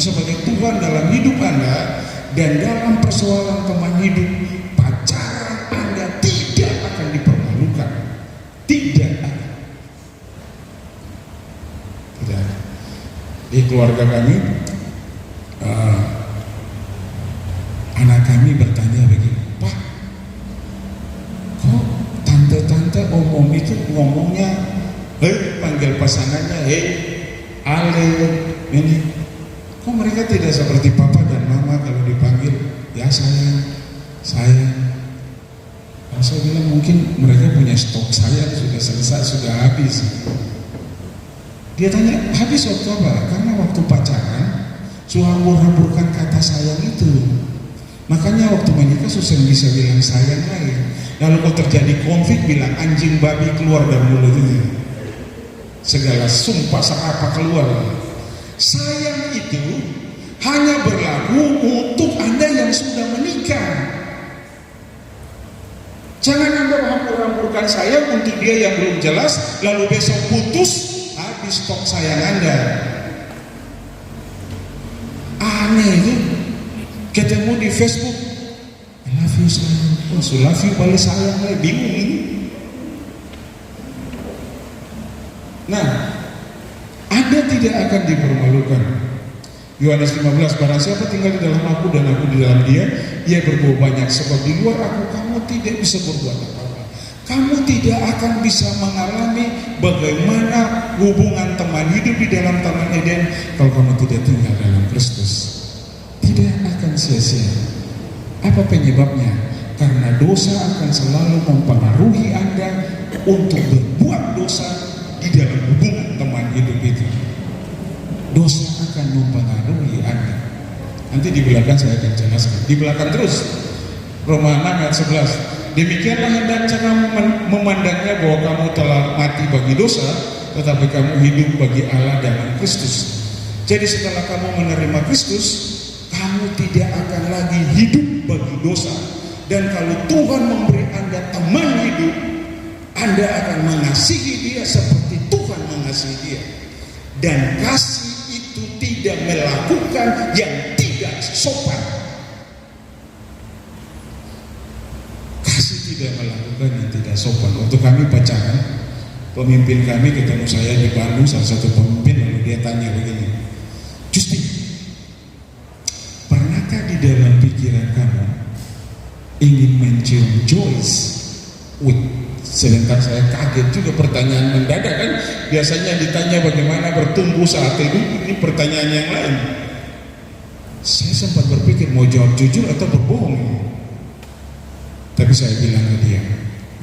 sebagai Tuhan dalam hidup Anda, dan dalam persoalan teman hidup, pacaran Anda tidak akan dipermalukan. Tidak akan. Tidak akan. Di keluarga kami, anak kami bertanya begini, Pak, kok tante-tante om itu ngomongnya panggil pasangannya Ale, ini kok mereka tidak seperti papa dan mama kalau dipanggil ya sayang. Kalau saya bilang mungkin mereka punya stok sayang sudah selesai, sudah habis. Dia tanya, habis waktu apa? Karena waktu pacaran suka hambur-hamburkan kata sayang itu. Makanya waktu menikah susah bisa bilang sayang lagi. Lalu kalau terjadi konflik bilang anjing babi keluar dari mulutnya. Segala sumpah serapah keluar. Sayang itu hanya berlaku untuk Anda yang sudah menikah. Jangan Anda hambur-hamburkan sayang untuk dia yang belum jelas, lalu besok putus, habis stok sayang Anda. Aneh itu. Ketemu di Facebook, I love you sayang, so love you balik sayang, bingung ini. Nah, Anda tidak akan dipermalukan. Yohanes 15, barang siapa tinggal di dalam aku dan aku di dalam dia, ia berbuah banyak, sebab di luar aku kamu tidak bisa berbuat apa-apa. Kamu tidak akan bisa mengalami bagaimana hubungan teman hidup di dalam Taman Eden kalau kamu tidak tinggal dalam Kristus. Tidak akan sia-sia. Apa penyebabnya? Karena dosa akan selalu mempengaruhi Anda untuk berbuat dosa di dalam hubungan teman hidup itu. Dosa akan mempengaruhi Anda. Nanti di belakang saya akan jelaskan. Di belakang terus. Roma 6 ayat 11. Demikianlah hendak cara memandangnya bahwa kamu telah mati bagi dosa, tetapi kamu hidup bagi Allah dalam Kristus. Jadi setelah kamu menerima Kristus, kamu tidak akan lagi hidup bagi dosa. Dan kalau Tuhan memberi Anda teman hidup, Anda akan mengasihi dia seperti Tuhan mengasihi dia. Dan kasih itu tidak melakukan yang tidak sopan. Kasih tidak melakukan yang tidak sopan. Waktu kami pacaran, pemimpin kami ketemu saya di Bandung, salah satu pemimpin, lalu dia tanya begini, Justi, pernahkah di dalam pikiran kamu ingin mencium Joyce? Sedangkan saya kaget juga, pertanyaan mendadak kan. Biasanya ditanya bagaimana bertumbuh saat itu, ini pertanyaan yang lain. Saya sempat berpikir mau jawab jujur atau berbohong. Tapi saya bilang ke dia,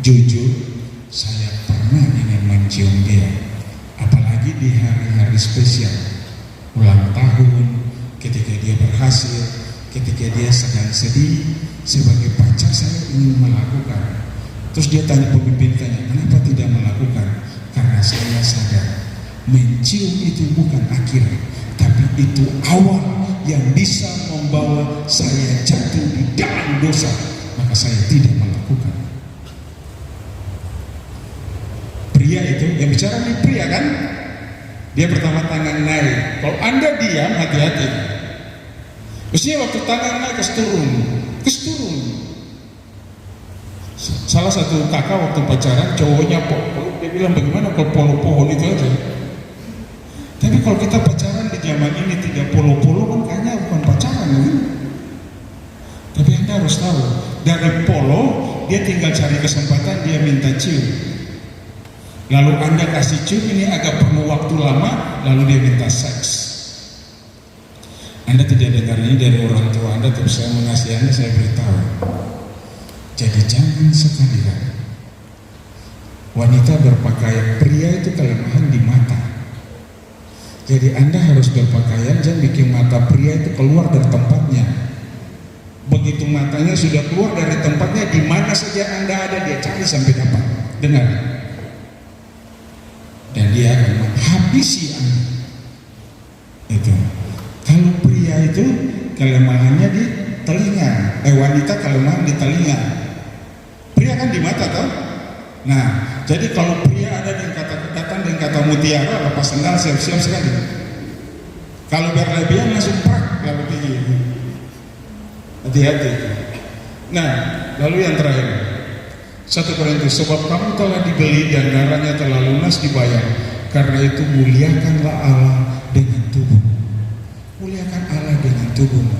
jujur, saya pernah ingin mencium dia. Apalagi di hari-hari spesial, ulang tahun, ketika dia berhasil, ketika dia sedang sedih, sebagai pacar saya ingin melakukan. Terus dia tanya, pemimpin tanya, kenapa tidak melakukan? Karena saya sadar, mencium itu bukan akhir, tapi itu awal yang bisa membawa saya jatuh di dalam dosa. Maka saya tidak melakukan. Pria itu, yang bicara ini pria kan? Dia pertama tangan naik. Kalau Anda diam, hati-hati. Mestinya waktu tangan naik turun. Salah satu kakak waktu pacaran, cowoknya dia bilang bagaimana kalau polo-polo itu aja. Tapi kalau kita pacaran di zaman ini tidak polo-polo kan kayaknya bukan pacaran kan? Tapi Anda harus tahu, dari polo dia tinggal cari kesempatan, dia minta cium. Lalu Anda kasih cium, ini agak perlu waktu lama, lalu dia minta seks. Anda tidak dengar ini dari orang tua Anda, tapi saya mengasihi Anda, saya beritahu. Jadi jangan sekali-kali wanita berpakaian, pria itu kelemahan di mata. Jadi Anda harus berpakaian, jangan bikin mata pria itu keluar dari tempatnya. Begitu matanya sudah keluar dari tempatnya, di mana saja Anda ada, dia cari sampai dapat. Dengar. Dan dia akan menghabisi Anda. Itu. Kalau pria itu kelemahannya di telinga, wanita kelemahan di telinga. Pria kan di mata toh. Nah, jadi kalau pria ada yang datang dengan kata mutiara, lepas sendal siap-siap sekali. Kalau berlebihan langsung prak lalu gigi. Hati-hati. Nah, lalu yang terakhir 1 Korintus, sebab kamu telah dibeli dan darahnya telah lunas dibayar, karena itu muliakanlah Allah dengan tubuh. Muliakan Allah dengan tubuhmu.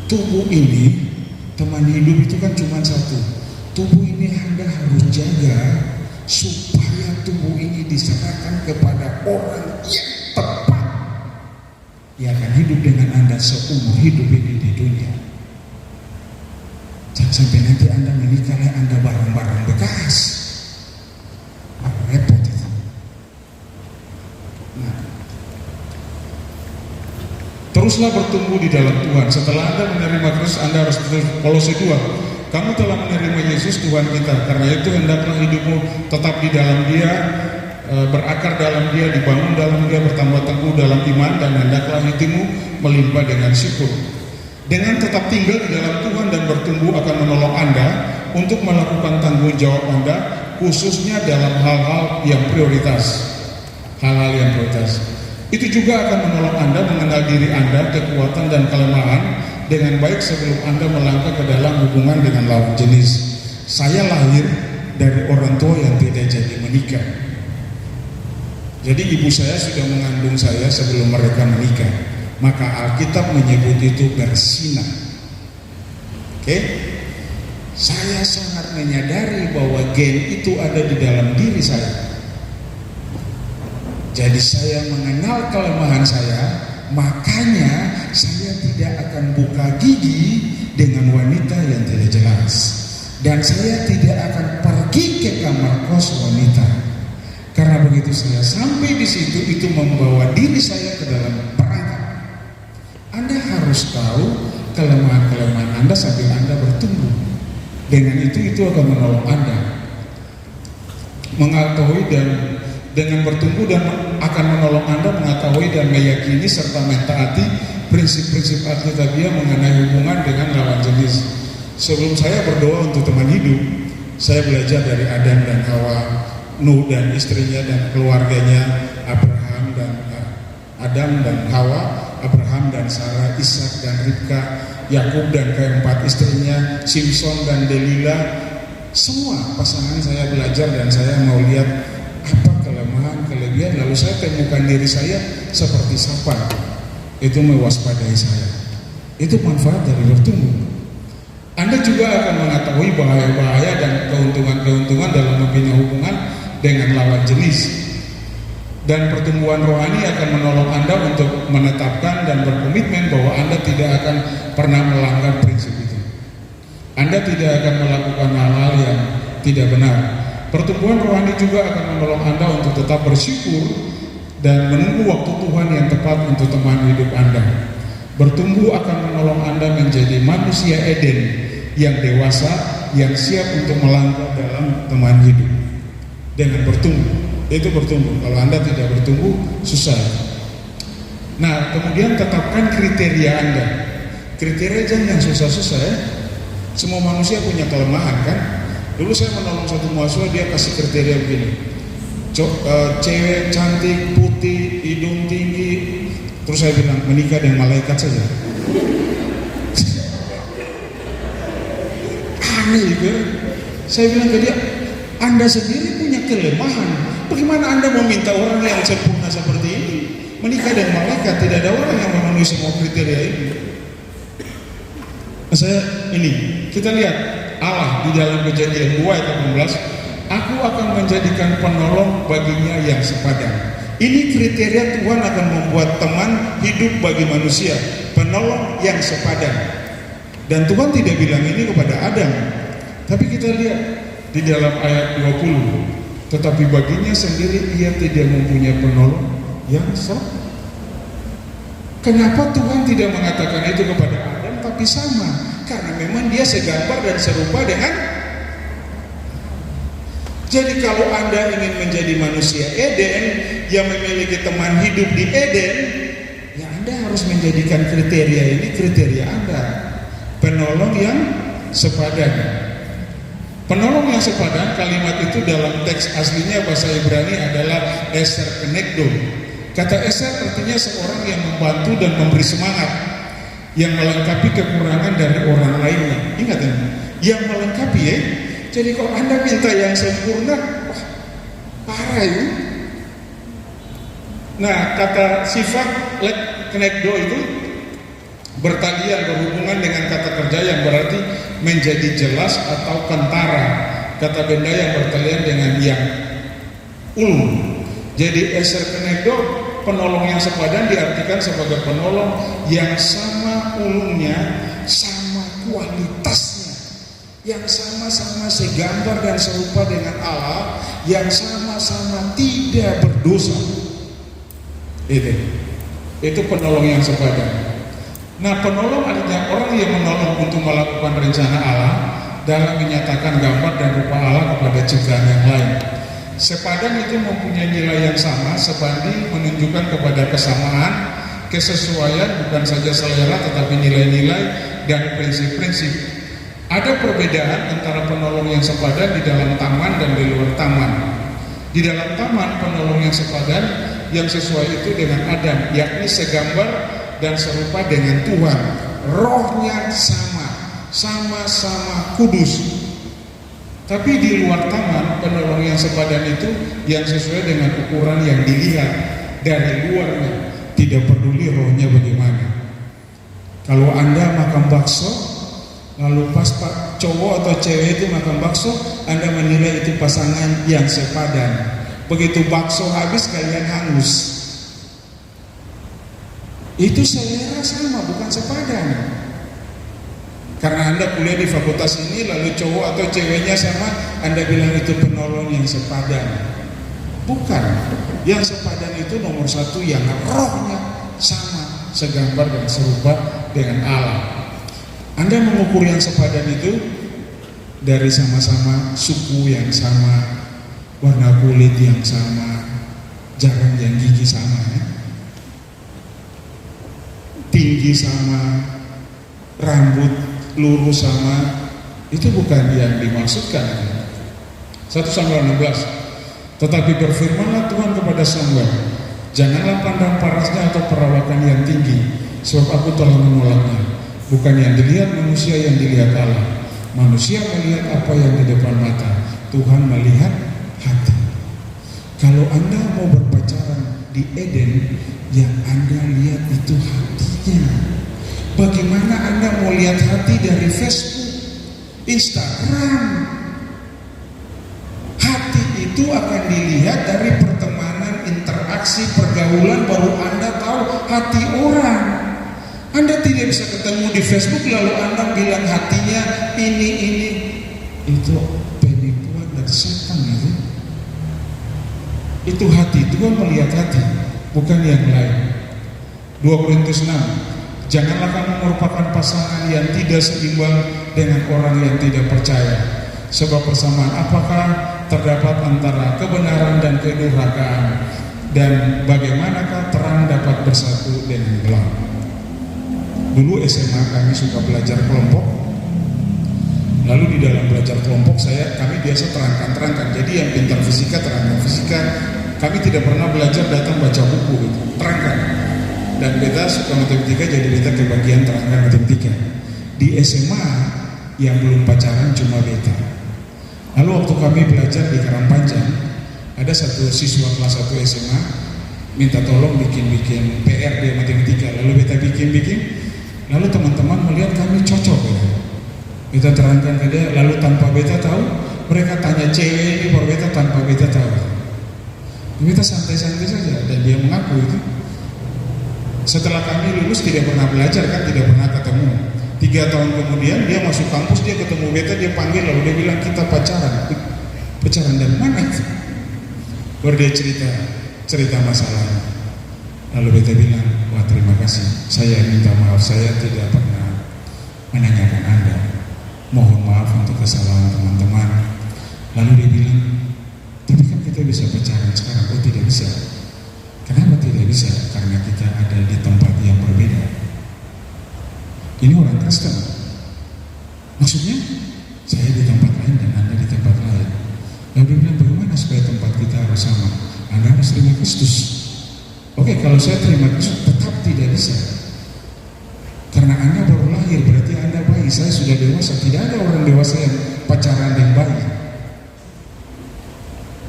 Tubuh ini, teman hidup itu kan cuma satu. Tubuh ini Anda harus jaga supaya tubuh ini diserahkan kepada orang yang tepat. Dia akan hidup dengan Anda seumur hidup ini di dunia. Jangan sampai nanti Anda menikah, Anda barang-barang bekas. Repot itu. Nah, teruslah bertumbuh di dalam Tuhan. Setelah Anda menerima Kristus, Anda harus terus. Kolose 2. Kamu telah menerima Yesus Tuhan kita, karena itu hendaklah hidupmu tetap di dalam Dia, berakar dalam Dia, dibangun dalam Dia, bertambah teguh dalam iman, dan hendaklah hatimu melimpah dengan syukur. Dengan tetap tinggal di dalam Tuhan dan bertumbuh akan menolong Anda untuk melakukan tanggung jawab Anda, khususnya dalam hal-hal yang prioritas. Hal-hal yang prioritas. Itu juga akan menolong Anda mengenal diri Anda, kekuatan dan kelemahan dengan baik sebelum Anda melangkah ke dalam hubungan dengan lawan jenis. Saya lahir dari orang tua yang tidak jadi menikah. Jadi ibu saya sudah mengandung saya sebelum mereka menikah. Maka Alkitab menyebut itu berzina. Oke? Saya sangat menyadari bahwa gen itu ada di dalam diri saya. Jadi saya mengenal kelemahan saya, makanya saya tidak akan buka gigi dengan wanita yang tidak jelas, dan saya tidak akan pergi ke kamar kos wanita, karena begitu saya sampai di situ itu membawa diri saya ke dalam perangkap. Anda harus tahu kelemahan-kelemahan Anda sambil Anda bertumbuh. Dengan itu akan menolong Anda mengetahui, dan dengan bertumbuh dan akan menolong Anda mengetahui dan meyakini serta mentaati prinsip-prinsip Alkitabiah mengenai hubungan dengan lawan jenis. Sebelum saya berdoa untuk teman hidup, saya belajar dari Adam dan Hawa, Nuh dan istrinya dan keluarganya, Abraham dan Adam dan Hawa, Abraham dan Sarah, Ishak dan Ribka, Yakub dan keempat istrinya, Simson dan Delilah. Semua pasangan saya belajar, dan saya mau lihat apa kelemahan, kelebihan, lalu saya temukan diri saya seperti sapan. Itu mewaspadai saya. Itu manfaat dari bertumbuh. Anda juga akan mengetahui bahaya-bahaya dan keuntungan-keuntungan dalam membina hubungan dengan lawan jenis. Dan pertumbuhan rohani akan menolong Anda untuk menetapkan dan berkomitmen bahwa Anda tidak akan pernah melanggar prinsip itu. Anda tidak akan melakukan hal-hal yang tidak benar. Pertumbuhan rohani juga akan menolong Anda untuk tetap bersyukur dan menunggu waktu Tuhan yang tepat untuk teman hidup Anda. Bertumbuh akan menolong Anda menjadi manusia Eden yang dewasa, yang siap untuk melangkah dalam teman hidup. Dengan bertumbuh, itu bertumbuh. Kalau Anda tidak bertumbuh, susah. Nah, kemudian tetapkan kriteria Anda. Kriteria jangan yang susah-susah ya. Semua manusia punya kelemahan kan. Dulu saya menolong satu mahasiswa, dia kasih kriteria begini. Cewek cantik, putih, hidung tinggi. Terus saya bilang, menikah dengan malaikat saja. aneh juga. Saya bilang ke dia, Anda sendiri punya kelemahan. Bagaimana Anda meminta orang yang sempurna seperti ini? Menikah dan malaikat, tidak ada orang yang memenuhi semua kriteria ini. Kita lihat Allah di dalam Kejadian 2 ayat 18, aku akan menjadikan penolong baginya yang sepadan. Ini kriteria Tuhan akan membuat teman hidup bagi manusia, penolong yang sepadan. Dan Tuhan tidak bilang ini kepada Adam, tapi kita lihat di dalam ayat 20, tetapi baginya sendiri ia tidak mempunyai penolong yang sepadan. Kenapa Tuhan tidak mengatakan itu kepada Adam tapi sama? Karena memang dia segambar dan serupa dengan. Jadi kalau Anda ingin menjadi manusia Eden yang memiliki teman hidup di Eden, ya Anda harus menjadikan kriteria ini kriteria Anda. Penolong yang sepadan. Penolong yang sepadan, kalimat itu dalam teks aslinya bahasa Ibrani adalah eser kenekdo. Kata eser artinya seorang yang membantu dan memberi semangat, yang melengkapi kekurangan dari orang lainnya. Ingat ya, yang melengkapi ya. Jadi kalau Anda minta yang sempurna, wah, parah ya. Nah, kata sifat kenekdo itu bertalian, berhubungan dengan kata kerja yang berarti menjadi jelas atau kentara. Kata benda yang bertalian dengan yang ulum. Jadi eser kenekdo, penolong yang sepadan diartikan sebagai penolong yang sama ulumnya, sama kualitasnya, yang sama-sama segambar dan serupa dengan Allah, yang sama-sama tidak berdosa. Itu penolong yang sepadan. Nah, penolong artinya orang yang menolong untuk melakukan rencana Allah dalam menyatakan gambar dan rupa Allah kepada ciptaan yang lain. Sepadan itu mempunyai nilai yang sama, sebanding menunjukkan kepada kesamaan, kesesuaian, bukan saja selera tetapi nilai-nilai dan prinsip-prinsip. Ada perbedaan antara penolong yang sepadan di dalam taman dan di luar taman. Di dalam taman, penolong yang sepadan yang sesuai itu dengan Adam, yakni segambar dan serupa dengan Tuhan. Rohnya sama-sama kudus. Tapi di luar taman, penolong yang sepadan itu yang sesuai dengan ukuran yang dilihat dari luarnya, tidak peduli rohnya bagaimana. Kalau Anda makan bakso, lalu pas pak cowok atau cewek itu makan bakso, Anda menilai itu pasangan yang sepadan. Begitu bakso habis, kalian hangus. Itu selera sama, bukan sepadan. Karena Anda kuliah di fakultas ini, lalu cowok atau ceweknya sama, Anda bilang itu penolong yang sepadan. Bukan. Yang sepadan itu nomor satu yang rohnya sama, segambar dan serupa dengan Allah. Anda mengukur yang sepadan itu dari sama-sama suku yang sama, warna kulit yang sama, jaran yang gigi sama, ya? Tinggi sama, rambut lurus sama, itu bukan yang dimaksudkan. 1 Samuel 16. Tetapi berfirmanlah Tuhan kepada Samuel, janganlah pandang parasnya atau perawakan yang tinggi, sebab aku telah menolaknya. Bukan yang dilihat manusia, yang dilihat Allah. Manusia melihat apa yang di depan mata, Tuhan melihat hati. Kalau Anda mau berpacaran di Eden, yang Anda lihat itu hatinya. Bagaimana Anda mau lihat hati dari Facebook, Instagram? Hati itu akan dilihat dari pertemanan, interaksi, pergaulan, baru Anda tahu hati orang. Anda tidak bisa ketemu di Facebook lalu Anda bilang hatinya ini. Itu penipuan dari setan itu. Itu hati, Tuhan melihat hati, bukan yang lain. 2 Korintus 6. Janganlah kamu merupakan pasangan yang tidak seimbang dengan orang yang tidak percaya. Sebab persamaan apakah terdapat antara kebenaran dan kedurhakaan, dan bagaimanakah terang dapat bersatu dengan gelap. Dulu SMA kami suka belajar kelompok. Lalu di dalam belajar kelompok kami biasa terangkan. Jadi yang pintar fisika terangkan fisika. Kami tidak pernah belajar datang baca buku gitu. Terangkan. Dan beta suka matematika, jadi beta kebagian terangkan matematika. Di SMA yang belum pacaran cuma beta. Lalu waktu kami belajar di Karangpanjang, ada satu siswa kelas 1 SMA minta tolong bikin PR di matematika, lalu beta bikin, lalu teman-teman melihat kami cocok ya. Beta terangkan ke dia, lalu tanpa beta tahu, mereka tanya cewek ini baru beta tanpa beta tahu. Beta santai-santai saja dan dia mengaku itu. Setelah kami lulus tidak pernah belajar kan, tidak pernah ketemu. 3 tahun kemudian dia masuk kampus, dia ketemu beta, dia panggil, lalu dia bilang kita pacaran. Pacaran dari mana? Baru dia cerita masalahnya. Lalu beta bilang, wah terima kasih, saya minta maaf, saya tidak pernah menanyakan Anda. Mohon maaf untuk kesalahan teman-teman. Lalu dia bilang, tapi kan kita bisa pacaran sekarang. Oh tidak bisa. Kenapa tidak bisa? Karena kita ada di tempat yang berbeda. Ini orang Kristen. Maksudnya, saya di tempat lain dan Anda di tempat lain. Lalu dia bilang, bagaimana supaya tempat kita harus sama? Anda harus terima Kristus. Oke, kalau saya terima Kristus, tetap tidak bisa. Karena Anda baru lahir, berarti Anda bayi. Saya sudah dewasa. Tidak ada orang dewasa yang pacaran dengan bayi.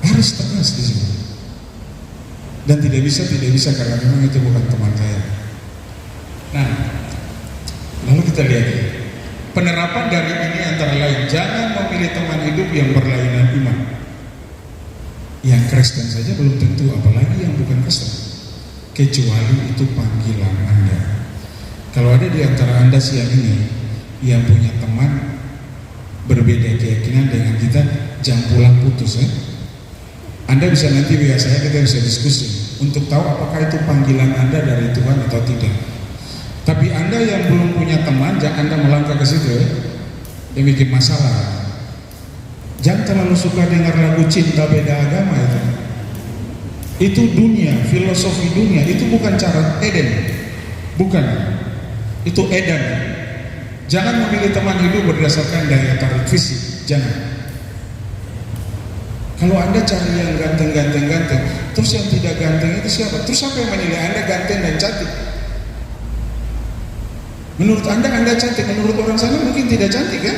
Harus tegas di sini. Dan tidak bisa karena memang itu bukan teman saya. Nah, lalu kita lihat penerapan dari ini antara lain, jangan memilih teman hidup yang berlainan iman. Yang Kristen saja belum tentu, apalagi yang bukan Kristen. Kecuali itu panggilan Anda. Kalau ada di antara Anda siang ini yang punya teman berbeda keyakinan dengan kita, jangan pulang putus ya. Anda bisa nanti WA saya, kita bisa diskusi untuk tahu apakah itu panggilan Anda dari Tuhan atau tidak. Tapi Anda yang belum punya teman, jangan Anda melangkah ke situ ya. Dia bikin masalah. Jangan terlalu suka dengar lagu cinta beda agama itu. Itu dunia, filosofi dunia, itu bukan cara Eden. Bukan. Itu Eden. Jangan memilih teman hidup berdasarkan daya tarik fisik, jangan. Kalau Anda cari yang ganteng, terus yang tidak ganteng itu siapa? Terus siapa yang menilai Anda ganteng dan cantik? Menurut Anda cantik, menurut orang sana mungkin tidak cantik kan?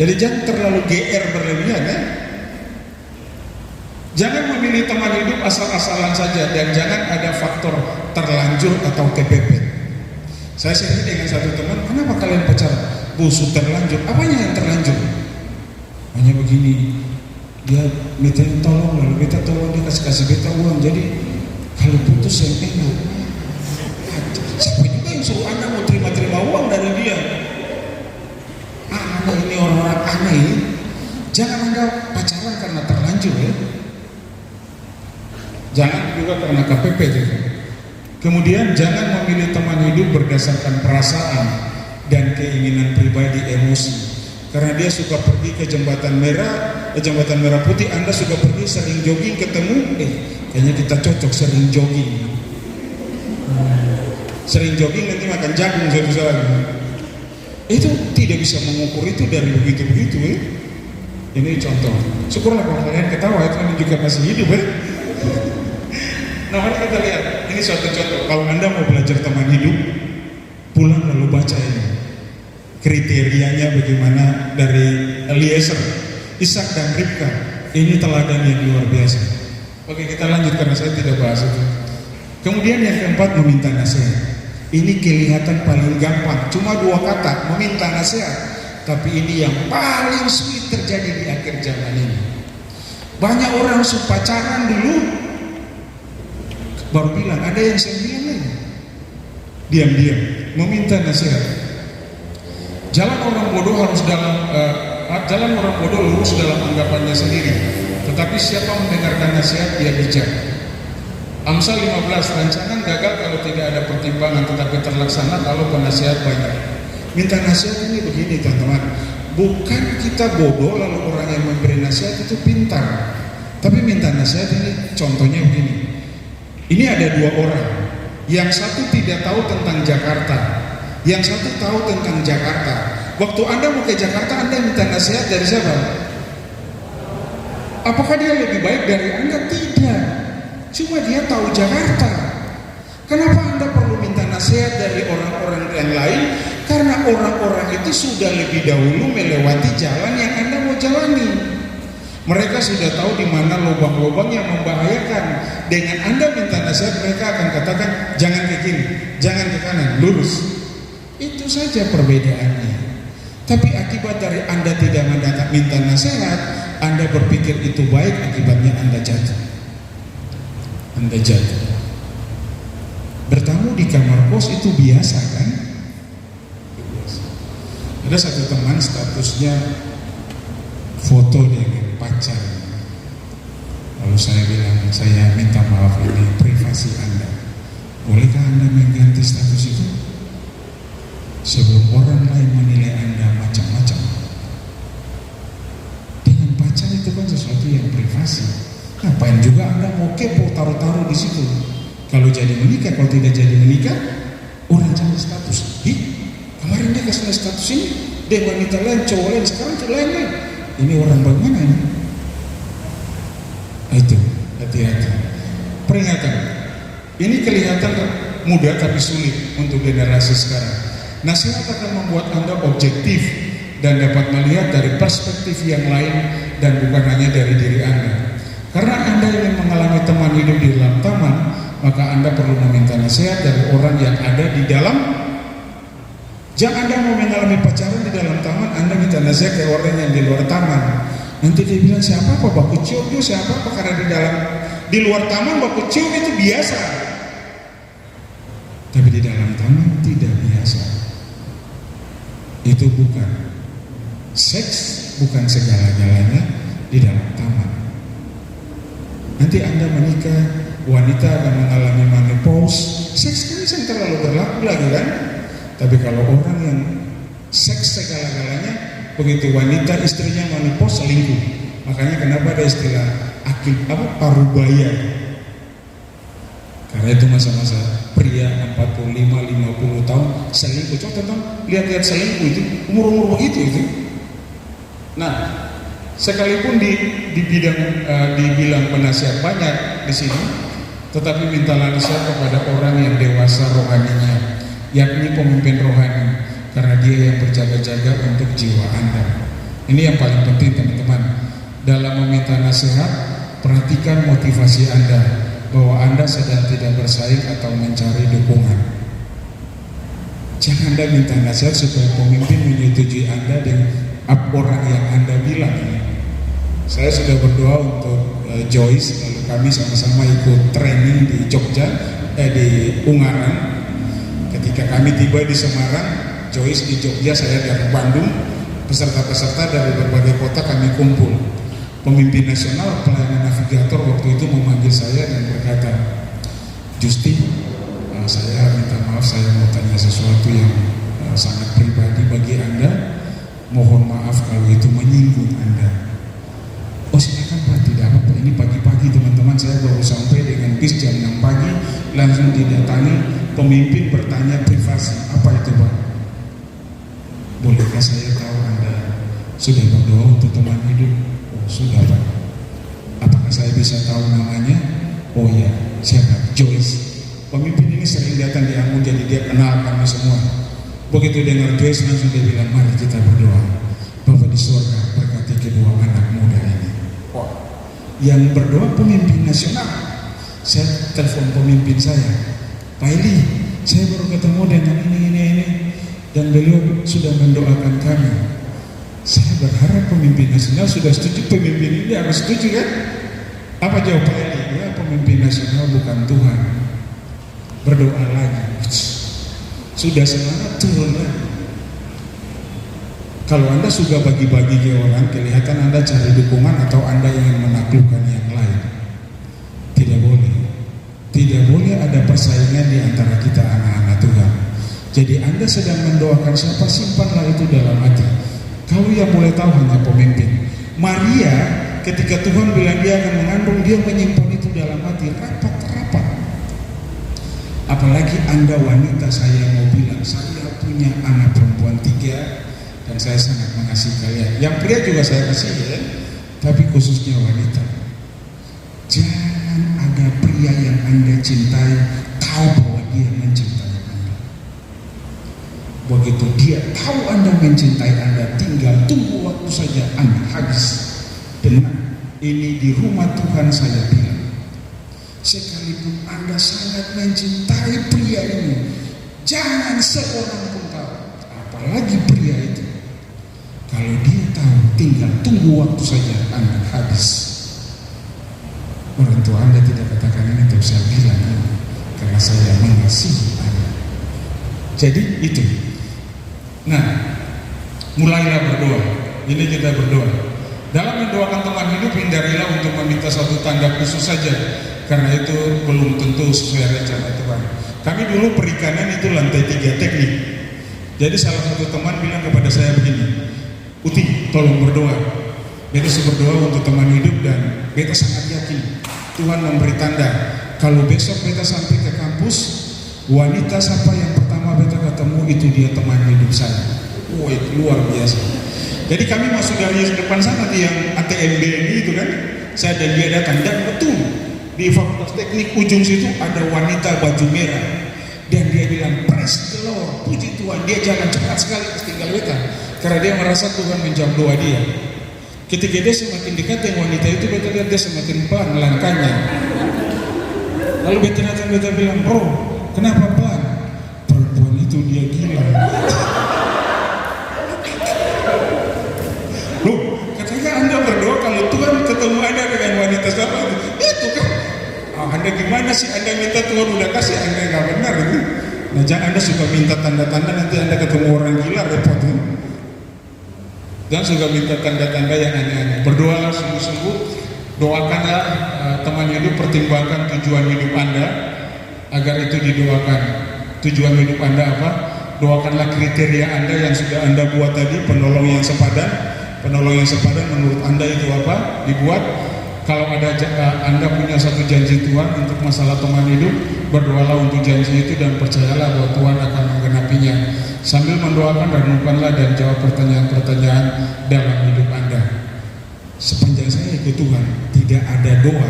Jadi jangan terlalu GR berlebihan ya. Jangan memilih teman hidup asal-asalan saja, dan jangan ada faktor terlanjur atau TPP. Saya sendiri dengan satu teman, kenapa kalian pacaran? Busuk terlanjur. Apanya yang terlanjur? Hanya begini. Dia minta tolong, lalu beta tolong, dia kasih beta uang. Jadi kalau putus yang enak. Siapa juga yang suruh Anda mau terima uang dari dia? Anda ini orang-orang aneh. Jangan Anda pacaran karena terlanjur ya. Jangan juga karena KPP gitu. Kemudian jangan memilih teman hidup berdasarkan perasaan dan keinginan pribadi, emosi. Karena dia suka pergi ke jembatan merah putih, Anda suka pergi sering jogging ketemu, kayaknya kita cocok sering jogging. Sering jogging nanti makan jagung satu-satu. Itu tidak bisa mengukur itu dari begitu-begitu ya. Ini contoh. Syukurlah kalau kalian ketawa, itu menunjukkan masih hidup ya. Nah, mari kita lihat. Ini suatu contoh. Kalau Anda mau belajar teman hidup, pulang lalu baca ini. Kriterianya bagaimana dari Eliezer, Ishak dan Ribka. Ini teladan yang luar biasa. Oke, kita lanjut karena saya tidak bahas itu. Kemudian yang keempat, meminta nasihat. Ini kelihatan paling gampang, cuma 2 kata, meminta nasihat. Tapi ini yang paling sulit terjadi di akhir zaman ini. Banyak orang pacaran dulu baru bilang, ada yang saya bilang lagi. Diam-diam, meminta nasihat. Jalan orang bodoh lurus dalam anggapannya sendiri. Tetapi siapa mendengarkan nasihat, dia bijak. Amsal 15, rancangan gagal kalau tidak ada pertimbangan, tetapi terlaksana kalau penasihat banyak. Minta nasihat ini begini teman-teman. Bukan kita bodoh lalu orang yang memberi nasihat itu pintar. Tapi minta nasihat ini contohnya begini. Ini ada 2 orang. Yang satu tidak tahu tentang Jakarta, yang satu tahu tentang Jakarta. Waktu Anda mau ke Jakarta, Anda minta nasihat dari siapa? Apakah dia lebih baik dari Anda? Tidak. Cuma dia tahu Jakarta. Kenapa Anda perlu minta nasihat dari orang-orang yang lain Karena orang-orang itu sudah lebih dahulu melewati jalan yang Anda mau jalani. Mereka sudah tahu di mana lubang-lubang yang membahayakan. Dengan Anda minta nasihat, mereka akan katakan jangan ke kiri, jangan ke kanan, lurus. Itu saja perbedaannya. Tapi akibat dari Anda tidak minta nasihat, Anda berpikir itu baik, akibatnya Anda jatuh. Anda jatuh. Bertamu di kamar kos itu biasa kan? Ada satu teman statusnya foto dengan pacar. Lalu saya bilang, saya minta maaf, ini privasi Anda. Bolehkah Anda mengganti status itu? Sebelum orang lain menilai Anda macam-macam. Dengan pacar itu kan sesuatu yang privasi. Ngapain juga Anda mau kepo taruh-taruh di situ? Kalau jadi menikah, kalau tidak jadi menikah, orang cari status. Kemarin dia kasih status ini, dia wanita lain, cowok lain, sekarang cowok lain. Ini orang bagaimana ini? Itu, hati-hati. Peringatan. Ini kelihatan mudah tapi sulit untuk generasi sekarang. Nasihat akan membuat Anda objektif dan dapat melihat dari perspektif yang lain dan bukan hanya dari diri Anda. Karena Anda ingin mengalami teman hidup di dalam taman, maka Anda perlu meminta nasihat dari orang yang ada di dalam. Jangan Anda mau mengalami pacaran di dalam taman, Anda minta nasihat dari orang yang di luar taman. Nanti dia bilang siapa apa baku cium itu siapa apa, karena di luar taman baku cium itu biasa. Tapi di dalam taman tidak biasa. Itu bukan seks, bukan segala-galanya di dalam taman. Nanti Anda menikah, wanita akan mengalami menopause. Seks kan bisa terlalu berlaku lagi kan? Tapi kalau orang yang seks segala-galanya, begitu wanita istrinya menopause selingkuh. Makanya kenapa ada istilah parubaya? Karena itu masa-masa pria 45-50 tahun selingkuh. Coba tonton, lihat-lihat selingkuh itu umur-umur begitu itu. Nah, sekalipun dibilang penasihat banyak di sini, tetapi mintalah nasihat kepada orang yang dewasa rohaninya, yakni pemimpin rohani, karena dia yang berjaga-jaga untuk jiwa Anda. Ini yang paling penting teman-teman. Dalam meminta nasihat, perhatikan motivasi Anda, bahwa Anda sedang tidak bersaing atau mencari dukungan. Jangan Anda minta nasihat supaya pemimpin menyetujui Anda dengan orang yang Anda bilang. Saya sudah berdoa untuk Joyce, lalu kami sama-sama ikut training di Jogja, di Ungaran. Ketika kami tiba di Semarang, Joyce di Jogja, saya dari Bandung, peserta-peserta dari berbagai kota kami kumpul. Pemimpin nasional pelayanan navigator waktu itu memanggil saya dan berkata, Justi, saya minta maaf, saya mau tanya sesuatu yang sangat pribadi bagi Anda. Mohon maaf kalau itu menyinggung Anda. Oh silakan Pak, tidak apa-apa. Ini pagi-pagi teman-teman, saya baru sampai dengan bis jam 6 pagi, langsung didatangi pemimpin bertanya privasi. Apa itu Pak? Bolehkah saya tahu Anda sudah berdoa untuk teman hidup? Oh sudah Pak. Apakah saya bisa tahu namanya? Oh ya, siapa? Joyce. Pemimpin ini sering datang di Ambon, jadi dia kenal kami semua. Begitu dengar Joyce, langsung dia bilang, mari kita berdoa. Bapa di surga, berkati kedua anak muda ini. Wah, yang berdoa pemimpin nasional. Saya telepon pemimpin saya, Pak Eli, saya baru ketemu dengan ini, dan beliau sudah mendoakan kami. Saya berharap pemimpin nasional sudah setuju, pemimpin ini harus setuju kan? Apa jawab Pak Eli? Ya, pemimpin nasional bukan Tuhan. Berdoa lagi. Sudah semangat turun lagi. Kalau Anda suka bagi-bagi ke orang, kelihatan Anda cari dukungan atau Anda ingin menaklukkan yang lain. Tidak boleh. Tidak boleh ada persaingan di antara kita anak-anak Tuhan. Jadi Anda sedang mendoakan siapa, simpanlah itu dalam hati. Kalau yang boleh tahu hanya pemimpin. Maria ketika Tuhan bilang dia akan mengandung, dia menyimpan itu dalam hati rapat-rapat. Apalagi Anda wanita, saya mau bilang, saya punya anak perempuan 3 dan saya sangat mengasihi kalian. Yang pria juga saya kasihi ya, tapi khususnya wanita. Jangan ada pria yang Anda cintai tahu bahwa dia mencintai Anda. begitu dia tahu Anda mencintai Anda, tinggal tunggu waktu saja Anda habis. Dengar, ini di rumah Tuhan saya bilang, sekalipun Anda sangat mencintai pria ini, jangan seorang pun tahu, apalagi pria itu. Kalau dia tahu, tinggal tunggu waktu saja Anda habis. Orang tua Anda tidak katakan ini, tapi saya bilang ini karena saya mengasihi Anda. Jadi itu. Nah, mulailah berdoa. Ini kita berdoa. Dalam mendoakan teman hidup, hindarilah untuk meminta satu tanda khusus saja, karena itu belum tentu sesuai rencana Tuhan. Kami dulu perikanan itu lantai 3 teknik. Jadi salah satu teman bilang kepada saya begini, Uti, tolong berdoa. Beta berdoa untuk teman hidup dan beta sangat yakin Tuhan memberi tanda. Kalau besok beta sampai ke kampus, wanita siapa yang pertama beta ketemu itu dia teman hidup saya. Wah, itu luar biasa. Jadi kami masuk dari depan sana di yang ATMB ini itu kan, saya dan dia datang, dan betul di Fakultas Teknik ujung situ ada wanita baju merah, dan dia bilang praise the Lord, puji Tuhan. Dia jalan cepat sekali tinggal beta karena dia merasa Tuhan menjawab doa dia. Ketika dia semakin dekat dengan wanita itu, beta lihat dia semakin pelan langkahnya. Lalu beta datang, beta bilang, bro, kenapa pelan? Perempuan itu dia gila. Loh, katanya Anda berdoa kalau Tuhan ketemu Anda dengan wanita siapa itu kan? Anda gimana sih? Anda minta Tuhan udah kasih, Anda nggak benar itu. Nah, jangan Anda suka minta tanda-tanda, nanti Anda ketemu orang gila, repot kan? Jangan suka minta tanda-tanda yang aneh-aneh. Berdoalah sungguh-sungguh, doakanlah teman hidup, pertimbangkan tujuan hidup Anda agar itu didoakan. Tujuan hidup Anda apa? Doakanlah kriteria Anda yang sudah Anda buat tadi, penolong yang sepadan. Penolong yang sepadan menurut Anda itu apa? Dibuat. Kalau ada Anda punya satu janji Tuhan untuk masalah teman hidup, berdoalah untuk janji itu dan percayalah bahwa Tuhan akan menggenapinya. Sambil mendoakan, renungkanlah dan jawab pertanyaan-pertanyaan dalam hidup Anda. Sepanjang saya ikut Tuhan, tidak ada doa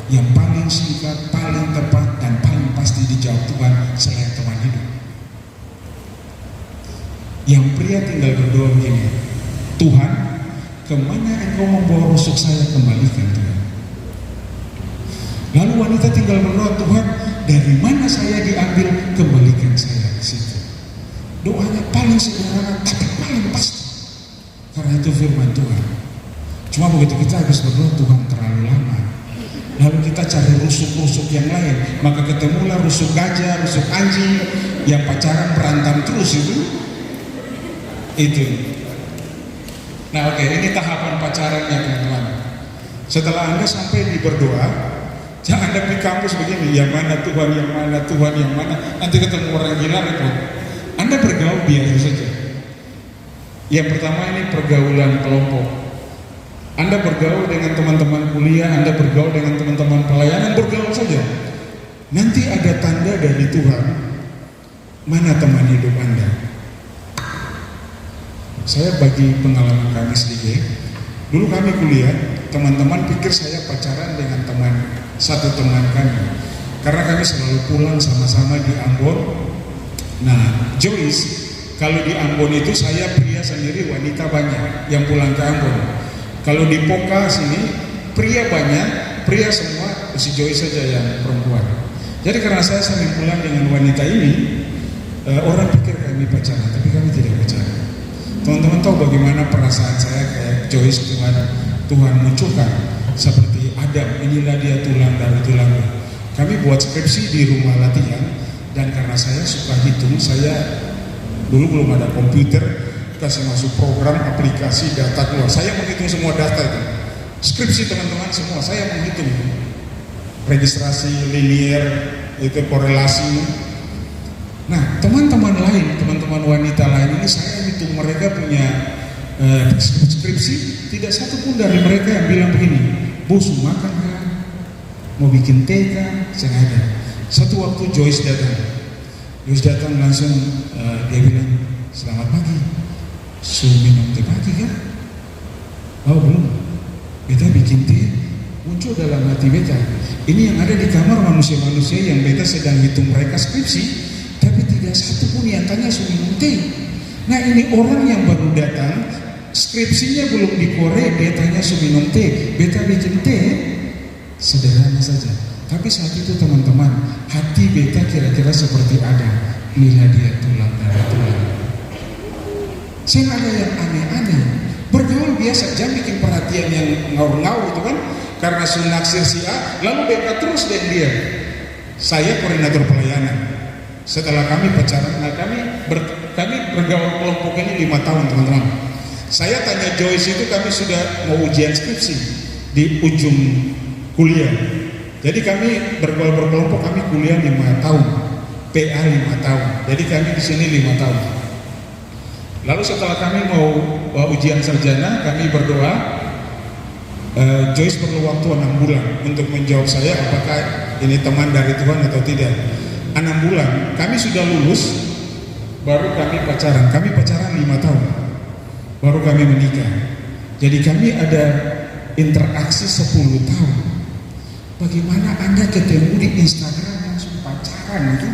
yang paling singkat, paling tepat, dan paling pasti dijawab Tuhan selain teman hidup. Yang pria tinggal berdoa begini, Tuhan, kemana Engkau membawa rusuk saya, kembalikan Tuhan. Lalu wanita tinggal berdoa, Tuhan, dari mana saya diambil, kembalikan saya ke situ. Doanya paling sederhana tapi paling pasti, karena itu firman Tuhan. Cuma begitu kita habis berdoa, Tuhan terlalu lama, lalu kita cari rusuk-rusuk yang lain, maka ketemulah rusuk gajah, rusuk anjing yang pacaran berantem terus itu. Nah, oke, ini tahapan pacarannya teman-teman. Setelah Anda sampai di berdoa, jangan Anda di kampus begini, yang mana Tuhan, yang mana Tuhan, yang mana, nanti ketemu orang gila repot. Anda bergaul biasa saja. Yang pertama ini pergaulan kelompok. Anda bergaul dengan teman-teman kuliah, Anda bergaul dengan teman-teman pelayanan, bergaul saja. Nanti ada tanda dari Tuhan, mana teman hidup Anda. Saya bagi pengalaman kami sedikit. Dulu kami kuliah, teman-teman pikir saya pacaran dengan satu teman kami, karena kami selalu pulang sama-sama di Ambon. Nah, Joyce, kalau di Ambon itu saya pria sendiri, wanita banyak yang pulang ke Ambon. Kalau di Poka sini pria banyak, pria semua, si Joyce saja yang perempuan. Jadi karena saya sering pulang dengan wanita ini, orang pikir kami pacaran, tapi kami tidak pacaran. Teman-teman tahu bagaimana perasaan saya kayak Joyce, Tuhan munculkan seperti Adam, inilah dia tulang dari tulangnya. Kami buat skripsi di rumah latihan. Dan karena saya suka hitung, saya dulu belum ada komputer, kasih masuk program, aplikasi, data keluar. Saya menghitung semua data itu. Skripsi teman-teman semua, saya menghitung. Registrasi, linear, itu korelasi. Nah, teman-teman lain, teman-teman wanita lain ini saya hitung mereka punya skripsi, tidak satu pun dari mereka yang bilang begini, bos makan kan? Mau bikin teh kan? Saya ada. Satu waktu Joyce datang langsung dia bilang, selamat pagi, minum teh pagi kan? Oh belum, beta bikin teh, muncul dalam hati beta, ini yang ada di kamar manusia-manusia yang beta sedang hitung mereka skripsi, tapi tidak satu pun yang tanya minum teh. Nah ini orang yang baru datang, skripsinya belum dikorek, dia tanya minum teh, beta bikin teh, sederhana saja. Tapi saat itu teman-teman, hati beta kira-kira seperti Adam, milah dia tulang dari tulang. Saya ada yang aneh-aneh, bergaul biasa, jangan bikin perhatian yang ngaur-ngaur itu kan, karena sunaksir si A, lalu beta terus dan dia. Saya koordinator pelayanan. Setelah kami pacaran, nah kami bergaul kelompok ini 5 tahun teman-teman. Saya tanya Joyce itu kami sudah mau ujian skripsi di ujung kuliah. Jadi kami bergaul berkelompok, kami kuliah 5 tahun, PA 5 tahun. Jadi kami di sini 5 tahun. Lalu setelah kami mau ujian sarjana, kami berdoa. Joyce perlu waktu 6 bulan untuk menjawab saya apakah ini teman dari Tuhan atau tidak. 6 bulan, kami sudah lulus, baru kami pacaran. Kami pacaran 5 tahun, baru kami menikah. Jadi kami ada interaksi 10 tahun. Bagaimana Anda ketemu di Instagram langsung pacaran itu?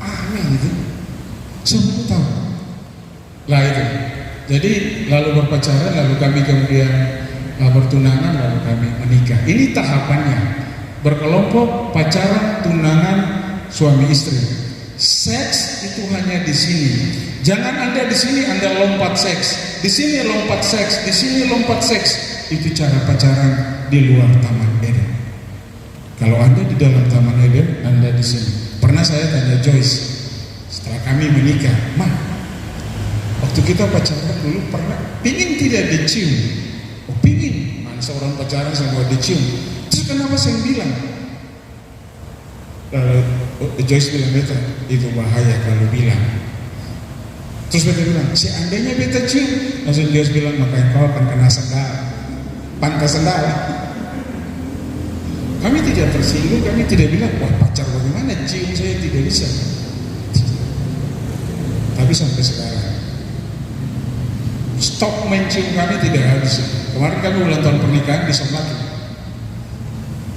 Aneh itu. 10 tahun. Lah itu. Jadi lalu berpacaran, lalu kami kemudian bertunangan, lalu kami menikah. Ini tahapannya. Berkelompok, pacaran, tunangan, suami istri. Seks itu hanya di sini. Jangan Anda di sini Anda lompat seks, di sini lompat seks, di sini lompat seks. Itu cara pacaran di luar Taman Eden. Kalau Anda di dalam Taman Eden, Anda di sini. Pernah saya tanya Joyce setelah kami menikah, "Ma, waktu kita pacaran dulu pernah pingin tidak dicium?" "Oh pingin." "Man, seorang pacaran semua dicium." "Terus kenapa saya bilang?" Joyce bilang, "Beta, itu bahaya kalau bilang." Terus beta bilang, "Seandainya beta cium," langsung Joyce bilang, "maka engkau akan kena sendal, pantas sendal." Kami tidak tersinggung, kami tidak bilang, "Wah pacar bagaimana cium saya tidak bisa." Tapi sampai sekarang stok mencium kami tidak habis. Kemarin kami ulang tahun pernikahan di Somlaki,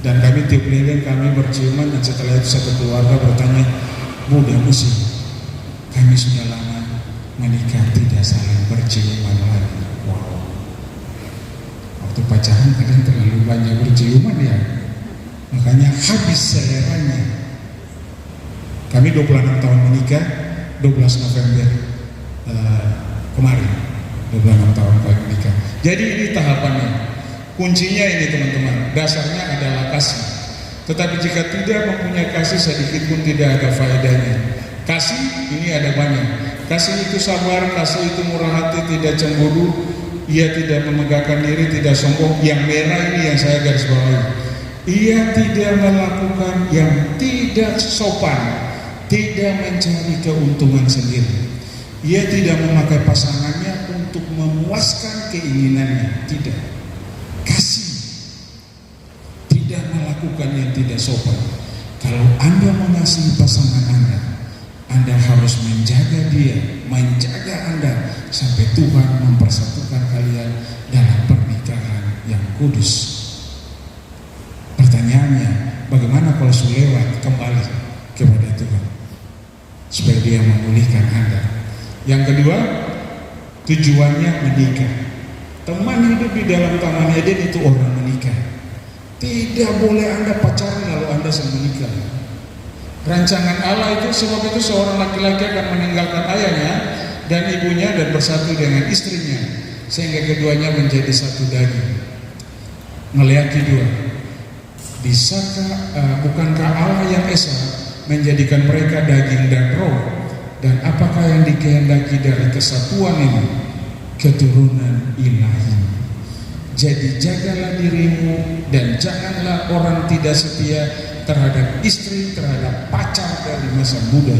dan kami tiup lilin, kami berciuman, dan setelah itu satu keluarga bertanya, "Muda musik, kami sudah lama menikah tidak saling berciuman lagi." Wow. Waktu pacaran kalian terlalu banyak berciuman ya, makanya habis seleranya. Kami 26 tahun menikah, 12 November kemarin 26 tahun kami menikah. Jadi ini tahapannya. Kuncinya ini teman-teman, dasarnya adalah kasih. Tetapi jika tidak mempunyai kasih, sedikit pun tidak ada faedahnya. Kasih ini ada banyak. Kasih itu sabar, kasih itu murah hati, tidak cemburu, ia tidak memegahkan diri, tidak sombong. Yang merah ini yang saya garis bawahi. Ia tidak melakukan yang tidak sopan, tidak mencari keuntungan sendiri. Ia tidak memakai pasangannya untuk memuaskan keinginannya, tidak. Kasih, tidak melakukan yang tidak sopan. Kalau Anda mengasihi pasangan Anda harus menjaga dia, menjaga Anda sampai Tuhan mempersatukan kalian dalam pernikahan yang kudus. Pertanyaannya, bagaimana kalau lewat kembali kepada Tuhan supaya dia memulihkan Anda? Yang kedua, tujuannya menikah. Teman hidup di dalam Taman Eden itu orang menikah. Tidak boleh Anda pacaran lalu Anda sedang menikah. Rancangan Allah itu, sebab itu seorang laki-laki akan meninggalkan ayahnya dan ibunya dan bersatu dengan istrinya, sehingga keduanya menjadi satu daging. Meleaki dua. Bukankah Allah yang esa menjadikan mereka daging dan roh? Dan apakah yang dikehendaki dari kesatuan ini? Keturunan ilahi. Jadi jagalah dirimu dan janganlah orang tidak setia terhadap istri, terhadap pacar dari masa muda.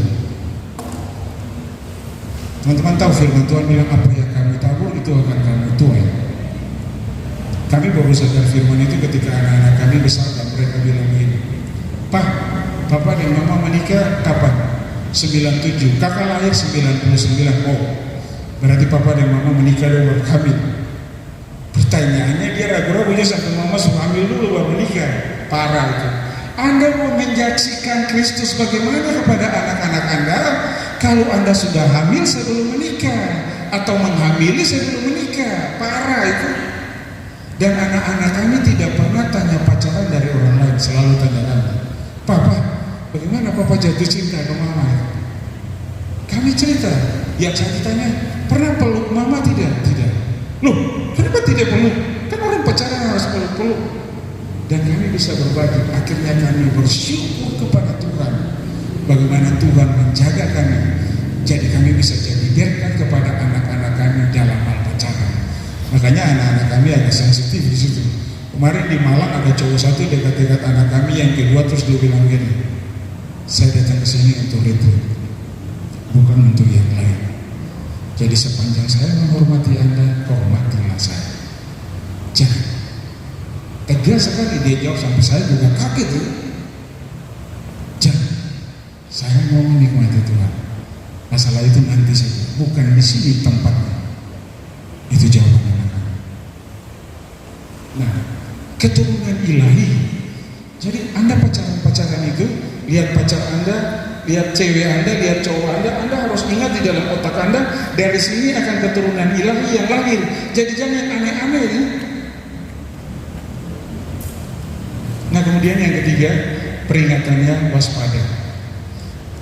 Teman-teman tahu firman Tuhan bilang, apa yang kamu tabur itu akan kamu tuai. Kami baru sadar firman itu ketika anak-anak kami besar dan mereka bilang begini, "Pak, Papa dan Mama menikah kapan?" 97, kakak lahir 99. Oh, berarti Papa dan Mama menikah dan baru hamil. Pertanyaannya dia ragu-ragu sampai Mama suruh hamil dulu baru menikah. Parah itu. Anda mau menyaksikan Kristus bagaimana kepada anak-anak Anda? Kalau Anda sudah hamil sebelum menikah atau menghamili sebelum menikah, parah itu. Dan anak-anak kami tidak pernah tanya pacaran dari orang lain, selalu tanya kami, Papa, bagaimana Papa jatuh cinta ke Mama? Kami cerita, yang saya tanya, pernah peluk Mama tidak? Tidak. Loh, kenapa tidak peluk? Kan orang pacaran harus peluk-peluk. Dan kami bisa berbagi. Akhirnya kami bersyukur kepada Tuhan, bagaimana Tuhan menjaga kami. Jadi kami bisa jadi berkat kepada anak-anak kami dalam hal pacaran. Makanya anak-anak kami agak sensitif di situ. Kemarin di Malang ada cowok satu dekat-dekat anak kami, yang kedua terus dia bilang gini, saya datang ke sini untuk retreat, bukan untuk yang lain. Jadi sepanjang saya menghormati Anda, hormatilah saya. Jangan. Tegas sekali dia jawab, sampai saya juga kaget ya. Jangan. Saya mau menikmati Tuhan. Masalah itu nanti saja, bukan di sini tempatnya. Itu jawaban anak-anak. Nah, keturunan ilahi. Jadi Anda pacaran itu, lihat pacar Anda, lihat cewek Anda, lihat cowok Anda harus ingat di dalam otak Anda, dari sini akan keturunan ilahi yang lahir. Jadi jangan aneh-aneh ya. Nah, kemudian yang ketiga, peringatannya waspada.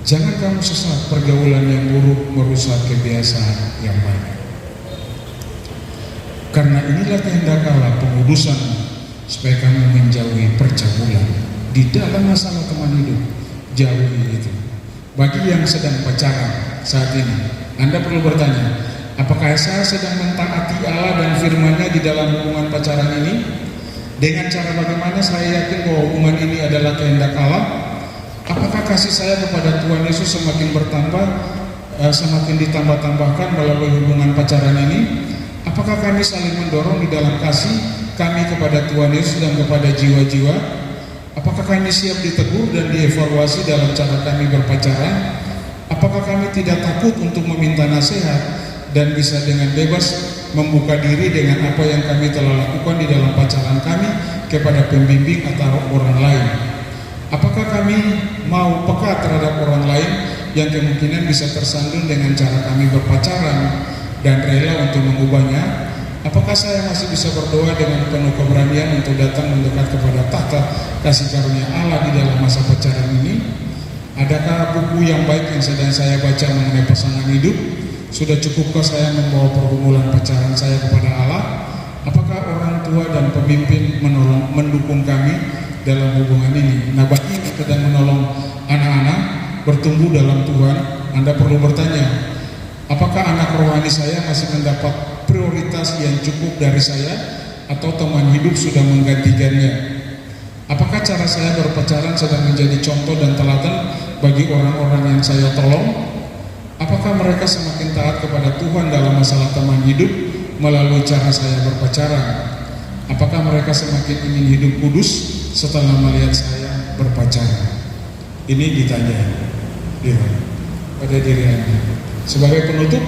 Jangan kamu sesat, pergaulan yang buruk merusak kebiasaan yang baik. Karena inilah kehendak Allah, pengudusan, supaya kamu menjauhi percabulan di dalam masalah teman hidup. Jauhi itu. Bagi yang sedang pacaran saat ini, Anda perlu bertanya, apakah saya sedang mentaati Allah dan firman-Nya di dalam hubungan pacaran ini? Dengan cara bagaimana saya yakin bahwa hubungan ini adalah kehendak Allah? Apakah kasih saya kepada Tuhan Yesus semakin bertambah, semakin ditambah-tambahkan melalui hubungan pacaran ini? Apakah kami saling mendorong di dalam kasih kami kepada Tuhan Yesus dan kepada jiwa-jiwa? Apakah kami siap ditegur dan dievaluasi dalam cara kami berpacaran? Apakah kami tidak takut untuk meminta nasihat dan bisa dengan bebas membuka diri dengan apa yang kami telah lakukan di dalam pacaran kami kepada pembimbing atau orang lain? Apakah kami mau peka terhadap orang lain yang kemungkinan bisa tersandung dengan cara kami berpacaran dan rela untuk mengubahnya? Apakah saya masih bisa berdoa dengan penuh keberanian untuk datang mendekat kepada tahta kasih karunia Allah di dalam masa pacaran ini? Adakah buku yang baik yang sedang saya baca mengenai pasangan hidup? Sudah cukupkah saya membawa pergumulan pacaran saya kepada Allah? Apakah orang tua dan pemimpin mendukung kami dalam hubungan ini? Nah, bagi yang sedang menolong anak-anak bertumbuh dalam Tuhan, Anda perlu bertanya, apakah anak rohani saya masih mendapat prioritas yang cukup dari saya, atau teman hidup sudah menggantikannya? Apakah cara saya berpacaran sedang menjadi contoh dan teladan bagi orang-orang yang saya tolong? Apakah mereka semakin taat kepada Tuhan dalam masalah teman hidup melalui cara saya berpacaran? Apakah mereka semakin ingin hidup kudus setelah melihat saya berpacaran? Ini ditanya pada diri Anda. Sebagai penutup,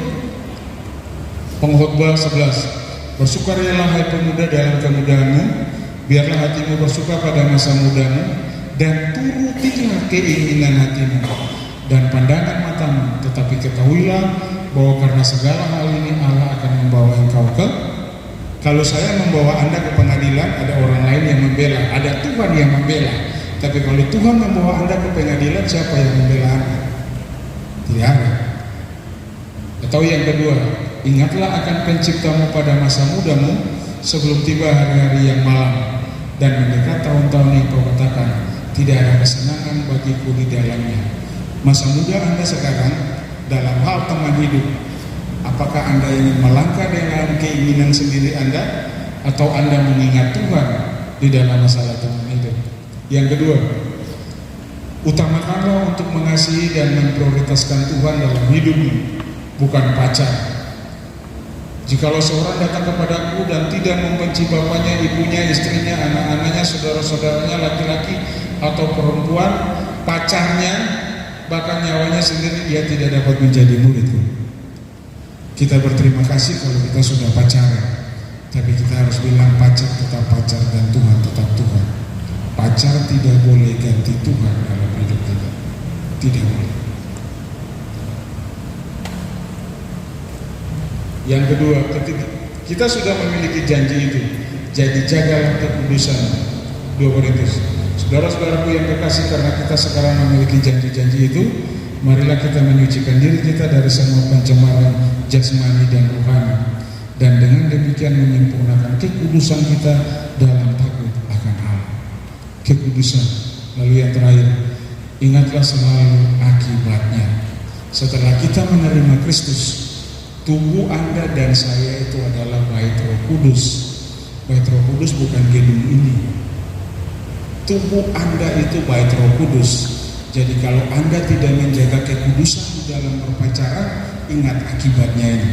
Pengkhotbah 11, bersukarialah hai pemuda dalam kemudahanmu, biarlah hatimu bersuka pada masa mudamu, dan turutilah keinginan hatimu dan pandangan matamu, tetapi ketahuilah bahwa karena segala hal ini Allah akan membawa engkau ke. Kalau saya membawa Anda ke pengadilan, ada orang lain yang membela, ada Tuhan yang membela. Tapi kalau Tuhan membawa Anda ke pengadilan, siapa yang membela Anda? Tidak ada. Atau yang kedua, ingatlah akan penciptamu pada masa mudamu sebelum tiba hari-hari yang malam dan mendekat tahun-tahun yang kau katakan, tidak ada kesenangan bagiku di dalamnya. Masa muda Anda sekarang dalam hal teman hidup, apakah Anda ingin melangkah dengan keinginan sendiri Anda, atau Anda mengingat Tuhan di dalam masalah teman hidup? Yang kedua, utamakanlah untuk mengasihi dan memprioritaskan Tuhan dalam hidupmu, bukan pacar. Jikalau seorang datang kepadaku dan tidak membenci bapaknya, ibunya, istrinya, anak-anaknya, saudara-saudaranya, laki-laki atau perempuan, pacarnya, bahkan nyawanya sendiri, dia tidak dapat menjadi muridku. Kita berterima kasih kalau kita sudah pacaran, tapi kita harus bilang pacar tetap pacar dan Tuhan tetap Tuhan. Pacar tidak boleh ganti Tuhan dalam hidup kita, tidak boleh. Yang kedua, ketika kita sudah memiliki janji itu, jadi jagalah kekudusan. 2 Korintus. Saudara-saudaraku yang kekasih, karena kita sekarang memiliki janji-janji itu, marilah kita menyucikan diri kita dari semua pencemaran jasmani dan rohani, dan dengan demikian menyempurnakan kekudusan kita dalam takut akan Allah. Kekudusan. Lalu yang terakhir, ingatlah selalu akibatnya. Setelah kita menerima Kristus, tubuh Anda dan saya itu adalah bait Roh Kudus. Bait Roh Kudus bukan gedung ini. Tubuh Anda itu bait Roh Kudus. Jadi kalau Anda tidak menjaga kekudusan di dalam berpacaran, ingat akibatnya ini.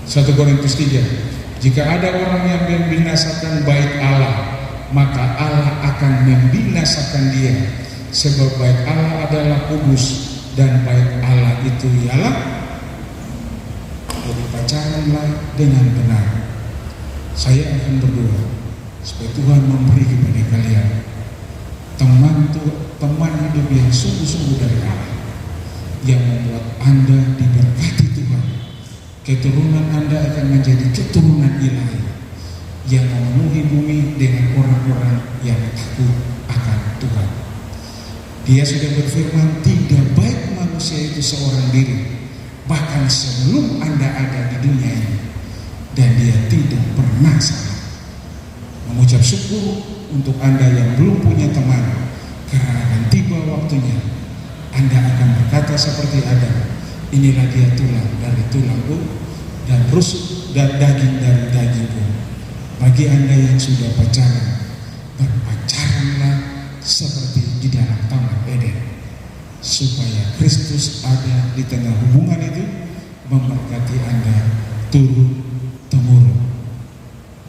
1 Korintus 3. Jika ada orang yang membinasakan bait Allah, maka Allah akan membinasakan dia. Sebab bait Allah adalah kudus, dan bait Allah itu ialah. Jadi pacaranlah dengan benar. Saya akan berdoa supaya Tuhan memberi kepada kalian teman hidup yang sungguh-sungguh dari Allah, yang membuat Anda diberkati Tuhan. Keturunan Anda akan menjadi keturunan ilahi yang memenuhi bumi dengan orang-orang yang takut akan Tuhan. Dia sudah berfirman, tidak baik manusia itu seorang diri, bahkan sebelum Anda ada di dunia ini, dan dia tidak pernah salah. Mengucap syukur untuk Anda yang belum punya teman, karena akan tiba waktunya Anda akan berkata seperti Adam, inilah dia tulang dari tulangku dan rusuk dan daging dari dagingku. Bagi Anda yang sudah pacaran, berpacaranlah seperti di dalam Taman Eden, supaya Kristus ada di tengah hubungan itu, memberkati Anda turun-temurun.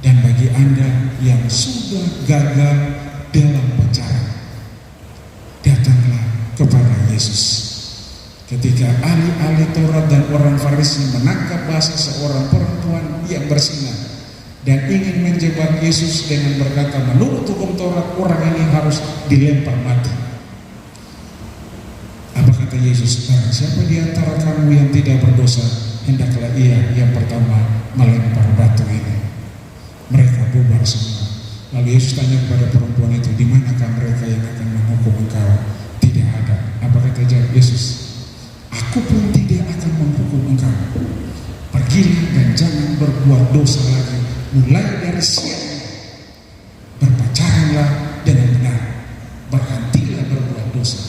Dan bagi Anda yang sudah gagal dalam pacaran, datanglah kepada Yesus. Ketika ahli-ahli Taurat dan orang Farisi menangkap bahasa seorang perempuan yang bersinar dan ingin menjebak Yesus dengan berkata, menurut hukum Taurat orang ini harus dilempar mati. Apa kata Yesus? Sekarang siapa di antara kamu yang tidak berdosa, hendaklah ia yang pertama melempar batu ini. Mereka bubar semua. Lalu Yesus tanya kepada perempuan itu, di manakah mereka yang akan menghukum engkau? Tidak ada. Apa kata Yesus? Aku pun tidak akan menghukum engkau. Pergilah dan jangan berbuat dosa lagi. Mulai dari siang berpacaranlah dengan benar. Berhentilah berbuat dosa,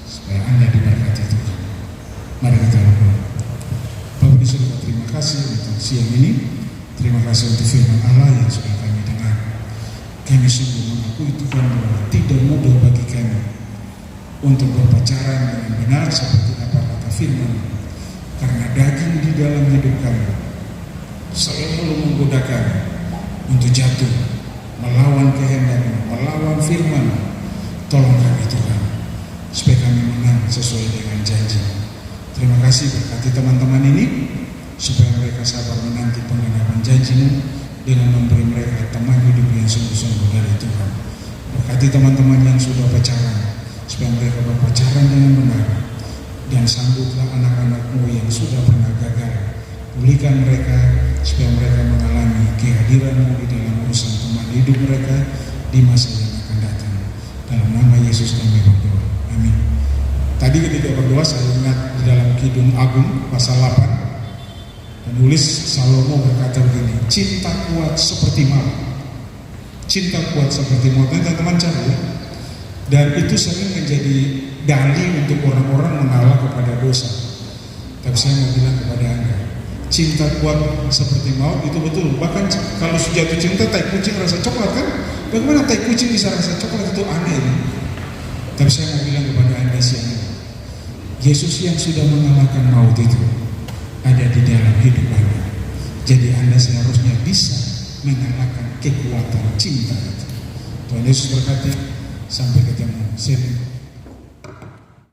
supaya Anda diberkati Tuhan. Mari kita berdoa. Bapak di surga, terima kasih untuk siang ini. Terima kasih untuk firman Allah yang sudah kami dengar. Kami sungguh mengakui Tuhan bahwa tidak mudah bagi kami untuk berpacaran dengan benar seperti apa kata firman, karena daging di dalam hidup kami selalu menggoda kami untuk jatuh, melawan kehendak-Mu, melawan firman. Tolong kami Tuhan, supaya kami menang sesuai dengan janji. Terima kasih, berkati teman-teman ini, supaya mereka sabar menanti penggenapan janji-Mu dengan memberi mereka teman hidup yang sungguh-sungguh dari Tuhan. Berkati teman-teman yang sudah pacaran, supaya mereka berpacaran dengan benar, dan sambutlah anak-anak-Mu yang sudah pernah gagal. Pulihkan mereka supaya mereka mengalami kehadiran-Mu di dalam urusan teman hidup mereka di masa yang akan datang. Dalam nama Yesus kami berdoa. Amin. Tadi ketika berdoa saya ingat di dalam Kidung Agung pasal 8, penulis Salomo berkata begini, cinta kuat seperti maut. Cinta kuat seperti maut. Teman-teman cari ya. Dan itu sering menjadi dalih untuk orang-orang mengalah kepada dosa. Tapi saya mau bilang kepada Anda, cinta kuat seperti maut itu betul. Bahkan kalau jatuh cinta tai kucing rasa coklat kan? Bagaimana tai kucing bisa rasa coklat? Itu aneh. Tapi saya mau bilang kepada Anda siang ini, Yesus yang sudah mengalahkan maut itu ada di dalam hidup Anda. Jadi Anda seharusnya bisa mengalahkan kekuatan cinta itu. Tuhan Yesus berkati. Sampai ketemu.